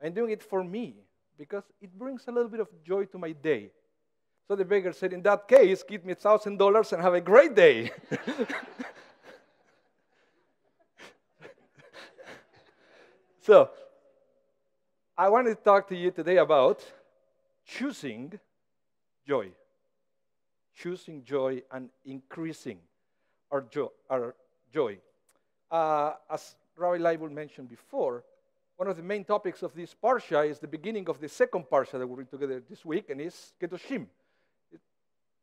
I'm doing it for me because it brings a little bit of joy to my day." So the beggar said, "In that case, give me $1,000 and have a great day." So, I want to talk to you today about choosing joy. Choosing joy and increasing our joy. As Rabbi Leibel mentioned before, one of the main topics of this parsha is the beginning of the second parsha that we'll read together this week, and it's Kedoshim.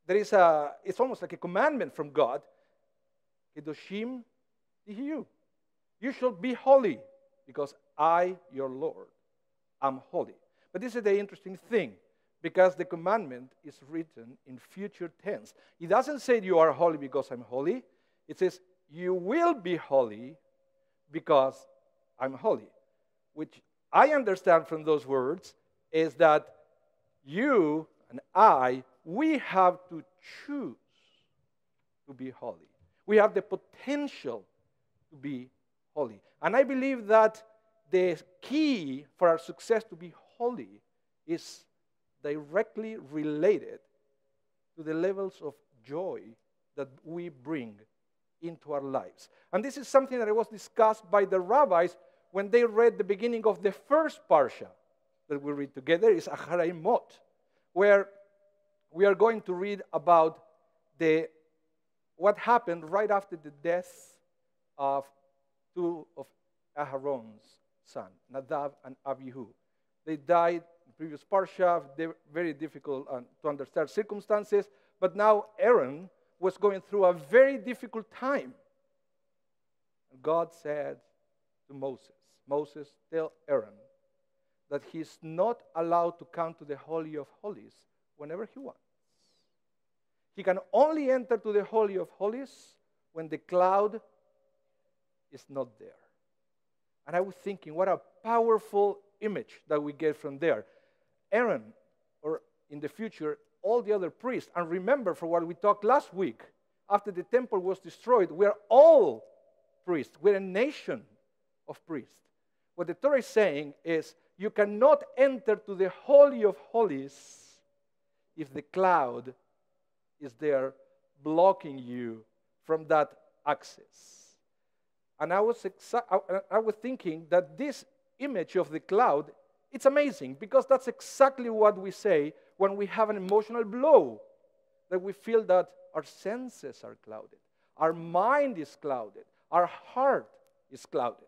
It's almost like a commandment from God. Kedoshim tihiyu. You shall be holy, because I, your Lord, am holy. But this is the interesting thing. because the commandment is written in future tense. It doesn't say you are holy because I'm holy. It says you will be holy because I'm holy, which I understand from those words is that you and I, we have to choose to be holy. We have the potential to be holy. And I believe that the key for our success to be holy is directly related to the levels of joy that we bring into our lives. And this is something that was discussed by the rabbis when they read the beginning of the first parsha that we read together, is Acharei Mot, where we are going to read about what happened right after the death of two of Aharon's sons, Nadav and Abihu. They died in the previous parsha. They were very difficult to understand circumstances, but now Aaron was going through a very difficult time. And God said to Moses, tell Aaron that he's not allowed to come to the Holy of Holies whenever he wants. He can only enter to the Holy of Holies when the cloud is not there. And I was thinking, what a powerful image that we get from there. Aaron, or in the future, all the other priests, and remember for what we talked last week, after the temple was destroyed, we're all priests. We're a nation of priests. What the Torah is saying is, you cannot enter to the Holy of Holies if the cloud is there blocking you from that access. And I was thinking that this image of the cloud, it's amazing, because that's exactly what we say when we have an emotional blow, that we feel that our senses are clouded, our mind is clouded, our heart is clouded.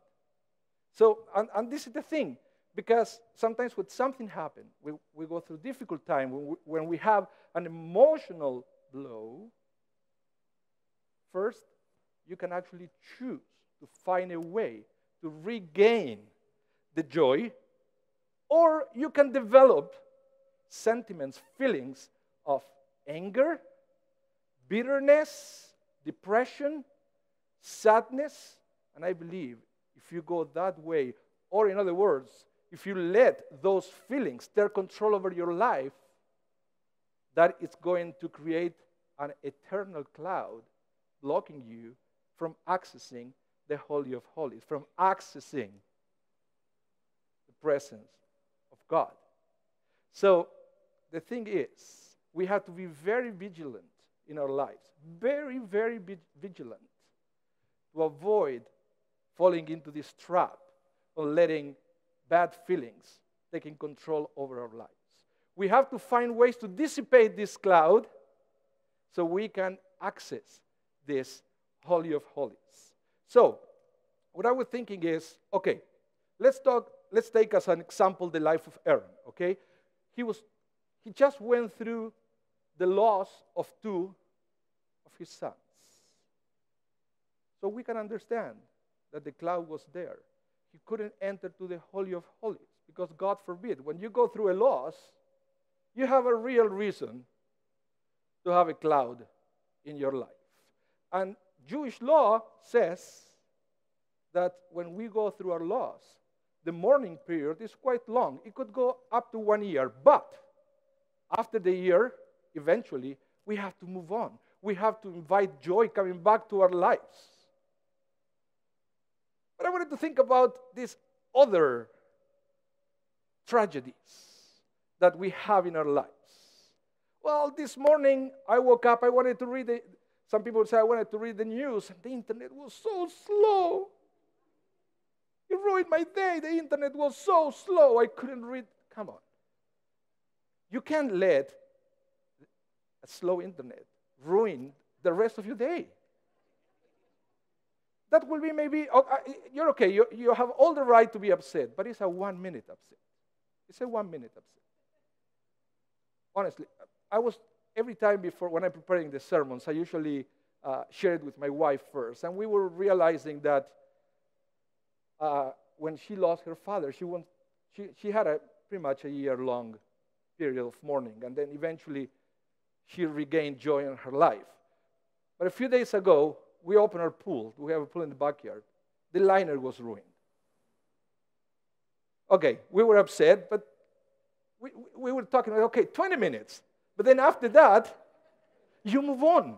So, and this is the thing, because sometimes when something happens, we go through difficult time, when we have an emotional blow, first, you can actually choose to find a way to regain the joy, or you can develop sentiments, feelings of anger, bitterness, depression, sadness. And I believe if you go that way, or in other words, if you let those feelings take control over your life, that it's going to create an eternal cloud blocking you from accessing the Holy of Holies, from accessing the presence of God. So the thing is, we have to be very vigilant in our lives, very, very vigilant, to avoid falling into this trap of letting bad feelings taking control over our lives. We have to find ways to dissipate this cloud so we can access this Holy of Holies. So, what I was thinking is, okay, let's take as an example the life of Aaron, okay? He just went through the loss of two of his sons. So we can understand that the cloud was there. He couldn't enter to the Holy of Holies because God forbid, when you go through a loss, you have a real reason to have a cloud in your life. And Jewish law says that when we go through our loss, the mourning period is quite long. It could go up to 1 year. But after the year, eventually, we have to move on. We have to invite joy coming back to our lives. But I wanted to think about these other tragedies that we have in our lives. Well, this morning I woke up, I wanted to read some people say I wanted to read the news, and the internet was so slow. It ruined my day. The internet was so slow, I couldn't read. Come on. You can't let a slow internet ruin the rest of your day. That will be maybe, you're okay, you have all the right to be upset, but it's a 1 minute upset. It's a 1 minute upset. Honestly, every time before, when I'm preparing the sermons, I usually share it with my wife first. And we were realizing that when she lost her father, she had pretty much a year-long period of mourning, and then eventually she regained joy in her life. But a few days ago, we opened our pool. We have a pool in the backyard. The liner was ruined. Okay, we were upset, but we were talking about, okay, 20 minutes. But then after that, you move on.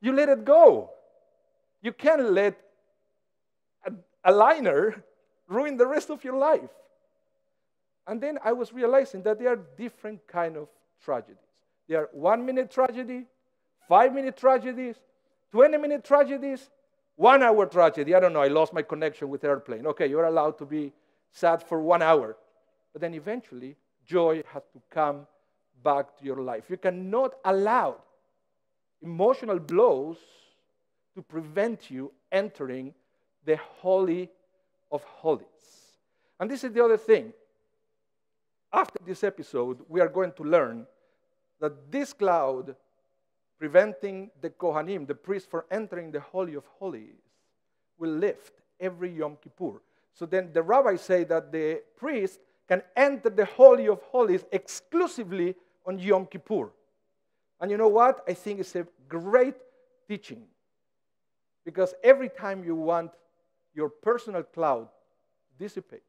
You let it go. You can't let a liner ruin the rest of your life. And then I was realizing that there are different kind of tragedies. There are 1-minute tragedy, 5-minute tragedies, 20-minute tragedies, 1-hour tragedy. I don't know, I lost my connection with the airplane. Okay, you're allowed to be sad for 1 hour. But then eventually, joy has to come back to your life. You cannot allow emotional blows to prevent you entering the Holy of Holies. And this is the other thing. After this episode, we are going to learn that this cloud preventing the Kohanim, the priest, from entering the Holy of Holies, will lift every Yom Kippur. So then the rabbis say that the priest can enter the Holy of Holies exclusively on Yom Kippur. And you know what? I think it's a great teaching. Because every time you want your personal cloud to dissipate,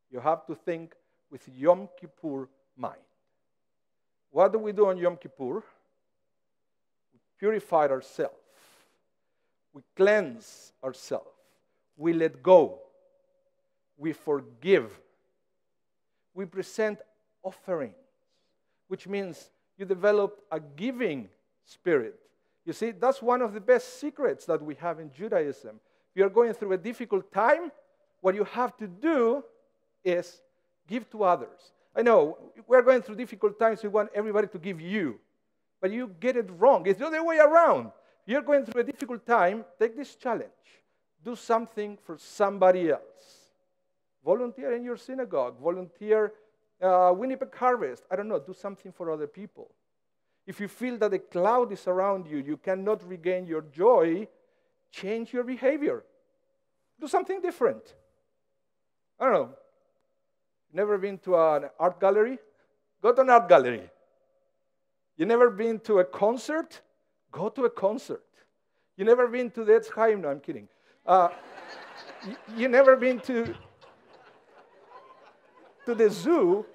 you have to think with Yom Kippur mind. What do we do on Yom Kippur? We purify ourselves. We cleanse ourselves. We let go. We forgive. We present offerings, which means you develop a giving spirit. You see, that's one of the best secrets that we have in Judaism. If you're going through a difficult time, what you have to do is give to others. I know, we're going through difficult times, we want everybody to give you. But you get it wrong. It's the other way around. You're going through a difficult time, take this challenge. Do something for somebody else. Volunteer in your synagogue. Volunteer Winnipeg Harvest. I don't know, do something for other people. If you feel that a cloud is around you, you cannot regain your joy, change your behavior. Do something different. I don't know. Never been to an art gallery? Go to an art gallery. You never been to a concert? Go to a concert. You never been to the Etz Chaim? No, I'm kidding. You never been to the zoo?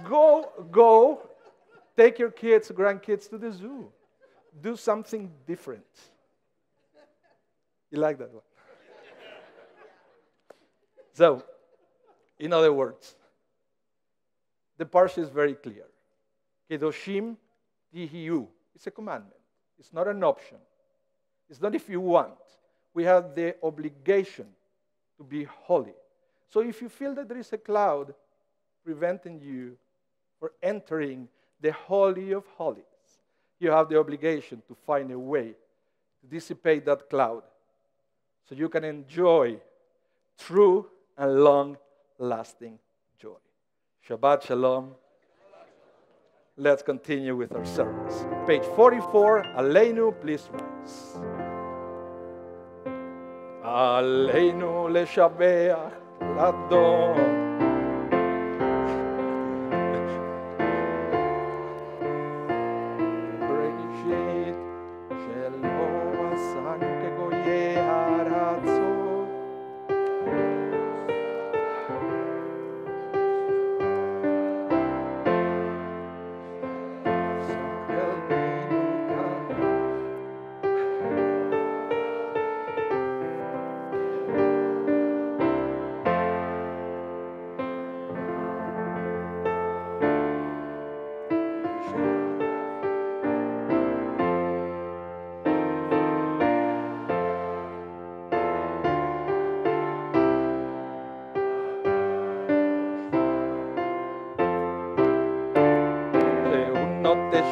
Go. Take your kids, grandkids to the zoo. Do something different. You like that one? So, in other words, the parsha is very clear. Kedoshim tihiyu. It's a commandment. It's not an option. It's not if you want. We have the obligation to be holy. So if you feel that there is a cloud preventing you from entering the Holy of Holies, you have the obligation to find a way to dissipate that cloud so you can enjoy true and long-lasting joy. Shabbat Shalom. Let's continue with our service. Page 44, Aleinu, please rise. Aleinu leshabeach l'Adon.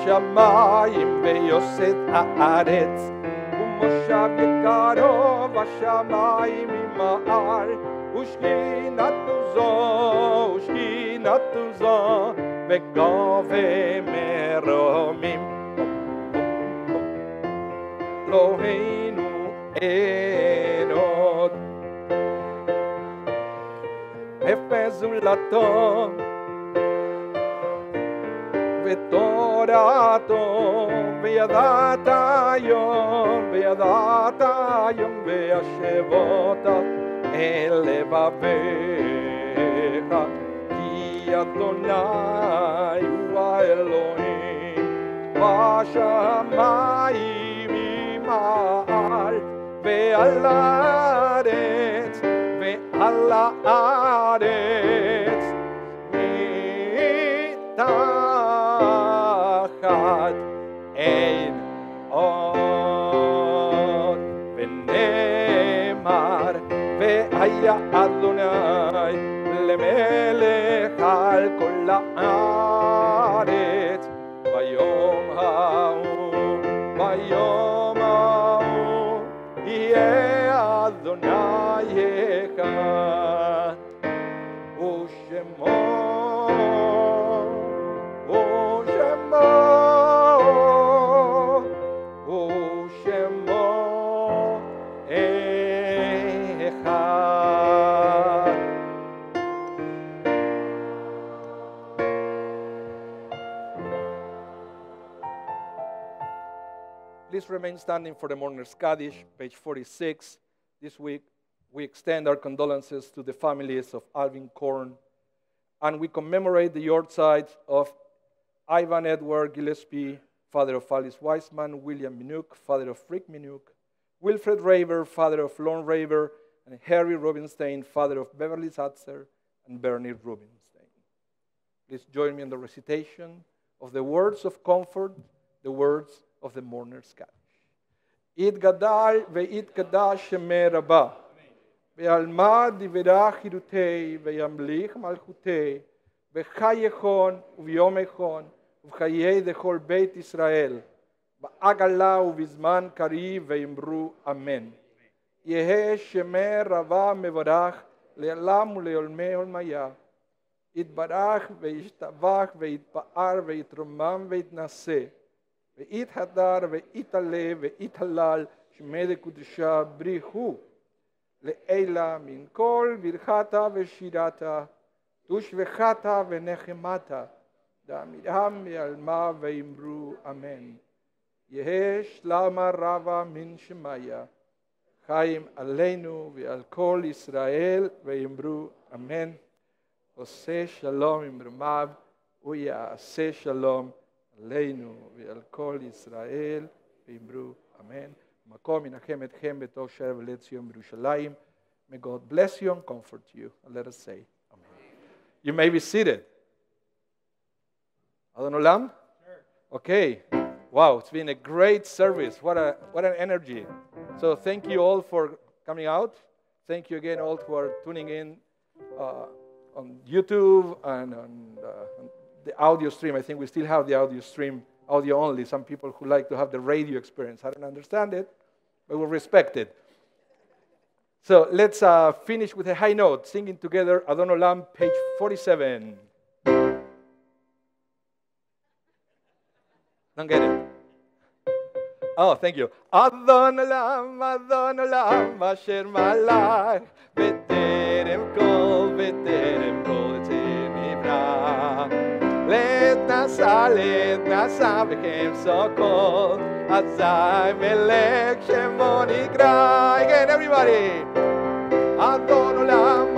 השמיים ויוסד הארץ ומושב יקרו בשמיים ממער ושכינתו זו וגובה מרומים אלוהינו אין עוד אפס זולתו ותורתו, וידעת היום והשבותה אל לבביך, כי אדוני הוא האלוהים בשמיים ממעל ועל הארץ מתחת אין עוד. ונאמר והיה אדוני למלך על כל הארץ ביום ההוא יהיה אדוני אחד ושמו אחד. Please remain standing for the Mourner's Kaddish, page 46. This week, we extend our condolences to the families of Alvin Korn, and we commemorate the yahrzeit of Ivan Edward Gillespie, father of Alice Weisman, William Minuk, father of Rick Minuk, Wilfred Raver, father of Lorne Raver, and Harry Rubinstein, father of Beverly Satzer and Bernie Rubinstein. Please join me in the recitation of the words of comfort, the words of the Mourner's Kaddish. Yitgadal ve'yitgadash shemei Rabbah, ve'alma divrei chirutei, ve'yamlich malchutei, ve'chai echon u'v'yom echon, u'v'chayei dechol Beit Israel, ba'agala u'vizman kariv ve'imru amen. Yehe shemei Rabbah mevorach le'olam u'le'olmei olmaya, yitbarach ve'yishtavach ve'yitpa'ar ve'yitromam ve'yitnaseh, ויתהדר ויתעלה ויתהלל שמי לקודשה בריחו לעילה מן כל ברכתה ושירתה תושבחתה ונחמתה דעמידם מעלמה ואמרו אמן. יהא שלמה רבה מן שמיה חיים עלינו ועל כל ישראל ואמרו אמן. עושה שלום עם רמיו ויעשה שלום עלינו ועל כל ישראל ואמרו אמן. מקום ינחם אתכם בתוך שער ולד ציון בירושלים. May God bless you and comfort you. And let us say amen. You may be seated. Adon Olam? Okay. Wow, it's been a great service. What an energy. So thank you all for coming out. Thank you again all who are tuning in on YouTube and on the audio stream. I think we still have the audio stream, audio only. Some people who like to have the radio experience. I don't understand it, but we'll respect it. So let's finish with a high note, singing together Adon Olam, page 47. Don't get it? Oh, thank you. Adon Olam, asher malach, b'terem kol, tzimivra. Let nasa v'chem sokol, azai melech shemo nikra. Again, everybody. Adon Olam,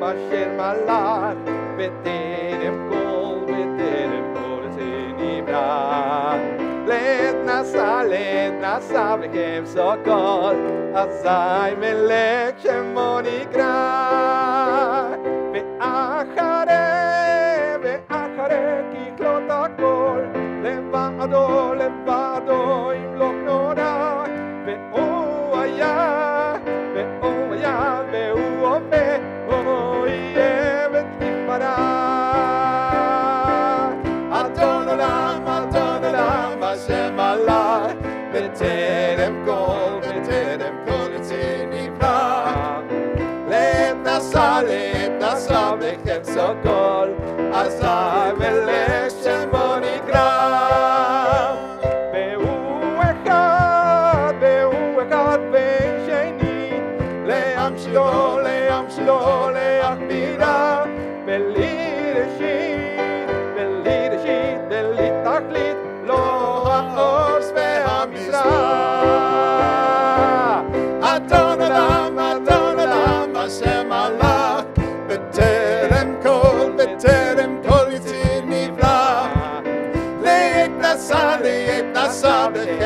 asher malach, b'terem kol, tzimivra. Let nasa v'chem sokol, azai melech shemo nikra. לבדו ימלוך נורא, והוא היה והוא הווה, הוא יהיה ותפארה. אדון עולם השם עלי, בטרם כל יצא נברא. לעת נסע וחפצו כל, אזי מלך שמו נקרא. לעם שלו להחמירה, בלי ראשית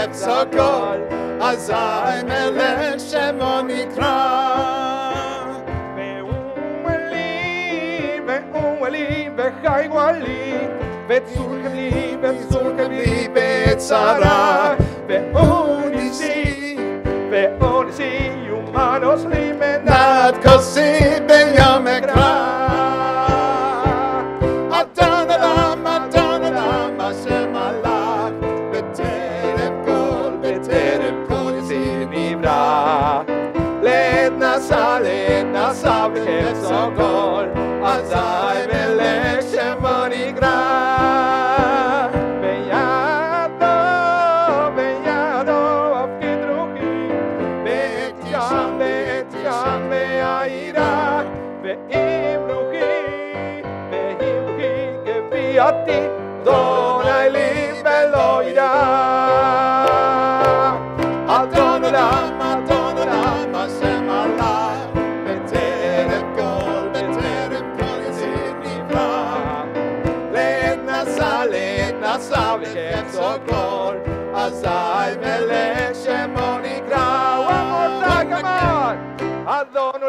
חפצו כל, אזי מלך שמו נקרא. והוא לי וחי לי, וצורכם לי בצרה, והוא ניסי יומנוס לי מנת כוסי ביום אקרא. אדון עולם אשר מלך, בטרם כל יסי נברא. לעת נסע וחפצו כל, אזי מלך שמו נקרא. בידו הפקיד רוחי, בעת ים מהעירה, ועם רוחי גביעתי, אדוני לי ולא ידע. אדון עולם אשר מלך, בטרם כל יסי נברא. לעת נסע וחפצו כל, אזי מלך שמו נקרא. One more time, come on. אדון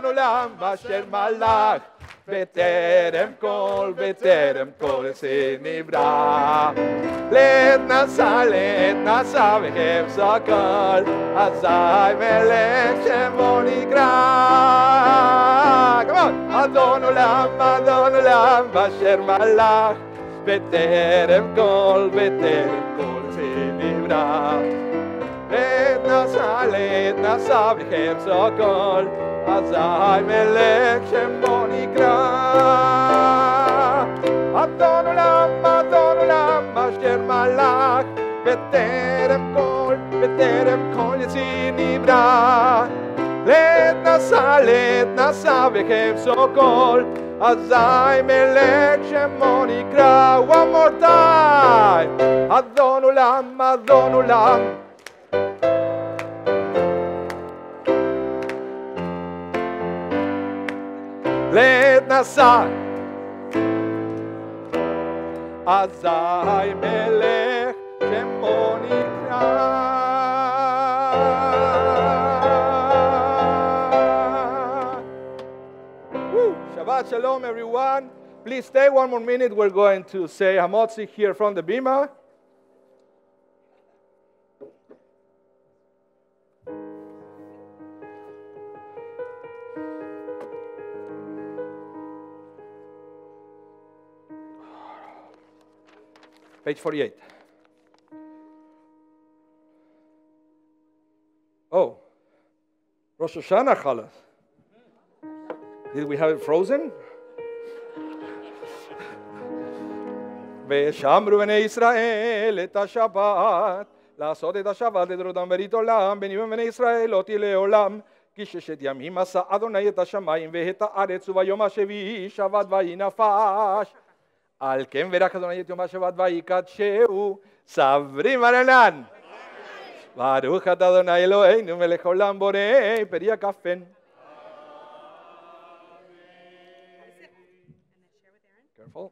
עולם אשר מלך, בטרם כל יסי נברא. לעת נסע וחפצו כל, אזי מלך שמו נקרא. Come on. אדון עולם אשר מלך, בטרם כל יסי נברא. לעת נסע וחפצו כל, אזי מלך שמו נקרא. אדון עולם אשר מלך, בטרם כל יסי נברא. לעת נסע וחפצו כל, אזי מלך שמו נקרא. One more time. אדון עולם לעת נסע, אזי מלך שמו נקרא. Shabbat Shalom, everyone. Please stay one more minute. We're going to say Hamotzi here from the Bima. Page 48. Oh, Rosh Hashanah Chalas. Did we have it frozen? ושמרו בני ישראל את השבת, לעשות את השבת לדרותם ברית עולם, בני ובני ישראל לא תהיה לעולם, כי ששת ימים עשה אדוני את השמיים ואת הארץ, וביום השביעי שבת ויהי נפש. על כן ברך אדוני את יום השבת ויקדשהו, סברים הרנן. ברוך אתה אדוני אלוהינו מלך עולם בורא פרי הכפן. Careful.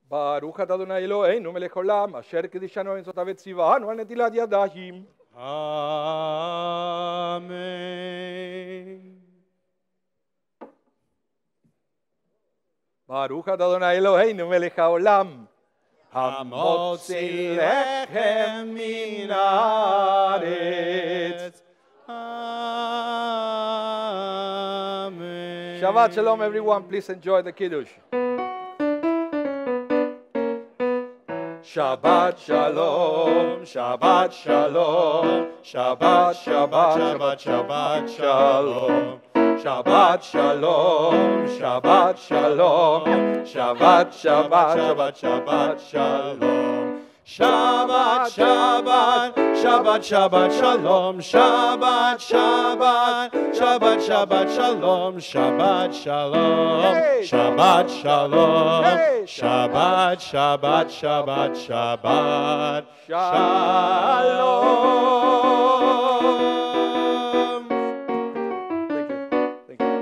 ברוך אתה אדוני אלוהינו מלך עולם, אשר קידשנו במצוותיו וציוונו על נטילת ידיים. אמן. ברוך אתה אדוני אלוהינו מלך העולם, המוציא לחם מן הארץ. Amen. Shabbat Shalom, everyone. Please enjoy the Kiddush. Shabbat Shalom, Shabbat Shalom, Shabbat, Shabbat, Shabbat, Shabbat Shalom. Shabbat Shalom, Shabbat Shalom, Shabbat, Shabbat, Shabbat, Shabbat Shalom. Shabbat, Shabbat, Shabbat, Shabbat, Shalom, Shabbat, Shabbat, Shabbat, Shabbat, Shalom, Shabbat, Shalom, Shabbat, Shalom, Shabbat, Shabbat, Shabbat, Shabbat, Shalom. Thank you.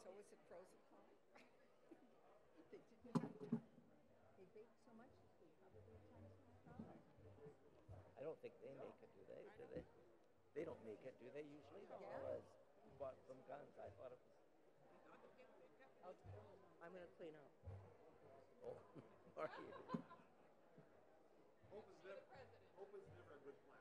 So was it pros and cons? They didn't have to. They baked so much, they probably times more product. I don't think they make it, do they? Do they? They don't make it, do they? Usually, Yeah. Bought some guns. I thought it was. I'm going to clean up. Oh, are you? Hope is never a good plan.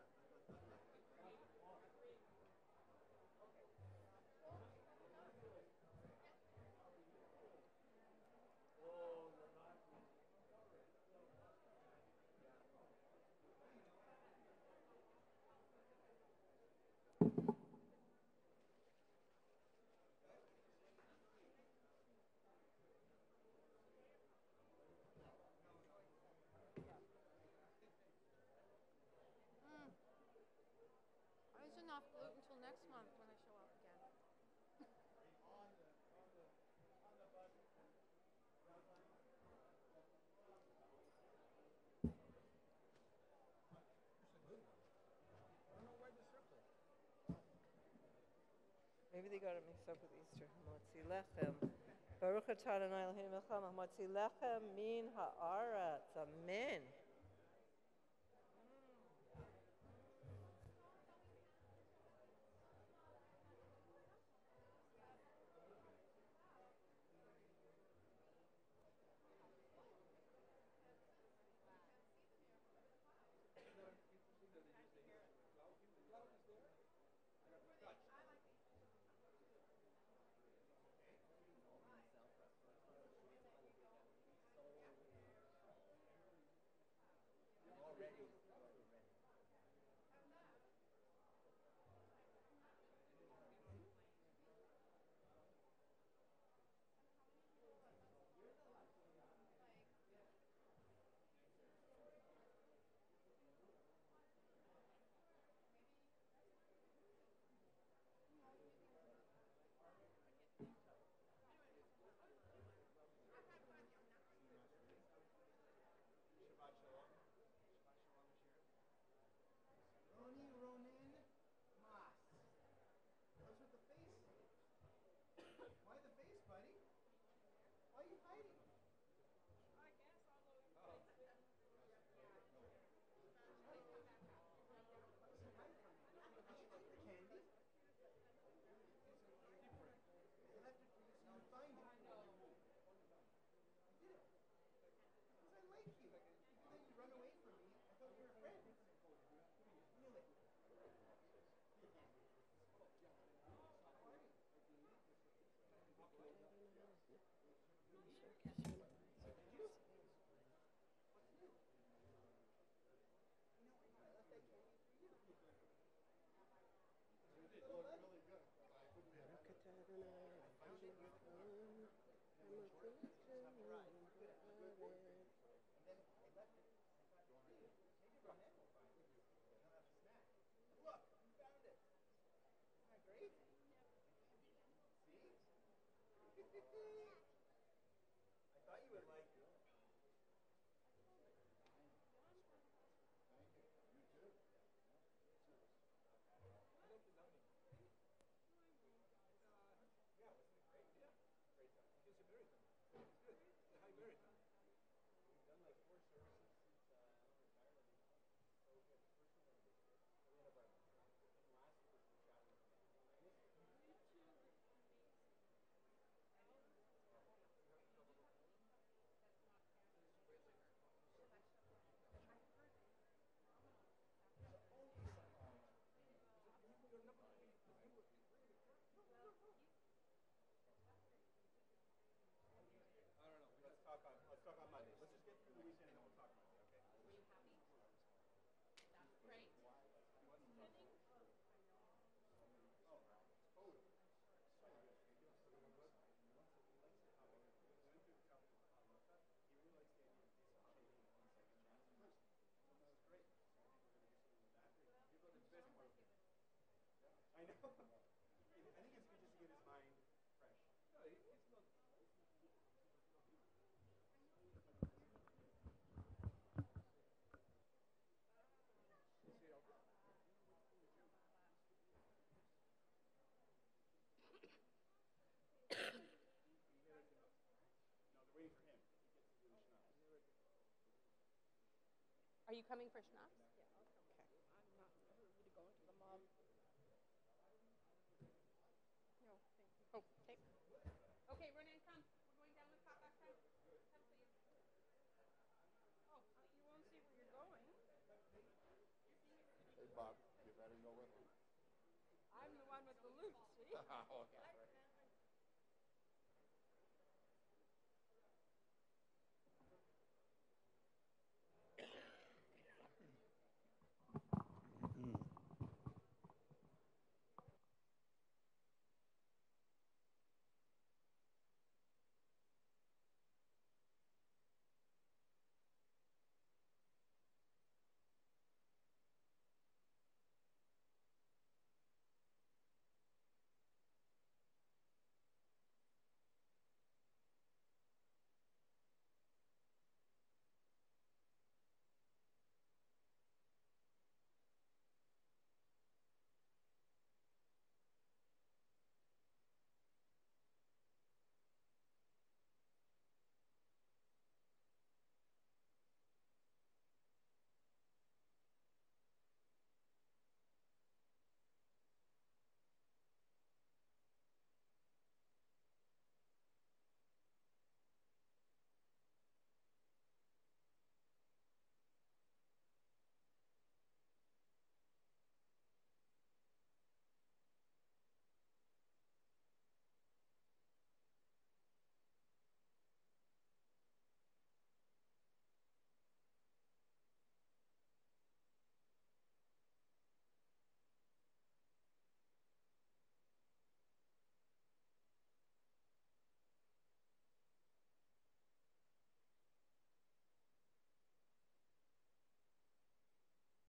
There's enough gluten till next month when I show up again. Maybe they got it mixed up with Easter. Motzi lechem. Baruch atah Adonai Eloheinu melech haolam. Motzi lechem min haaretz. Amen. It's a very Are you coming for schnapps? Yeah, I'll come. Okay. I'm not in a hurry to go into the mob. No, thank you. Oh, okay. Okay, Ronan, come. We're going down the back side. Come, please. Oh, you won't see where you're going. Hey, Bob, you better go with him. I'm the one with the loot, see? Oh, yeah, right.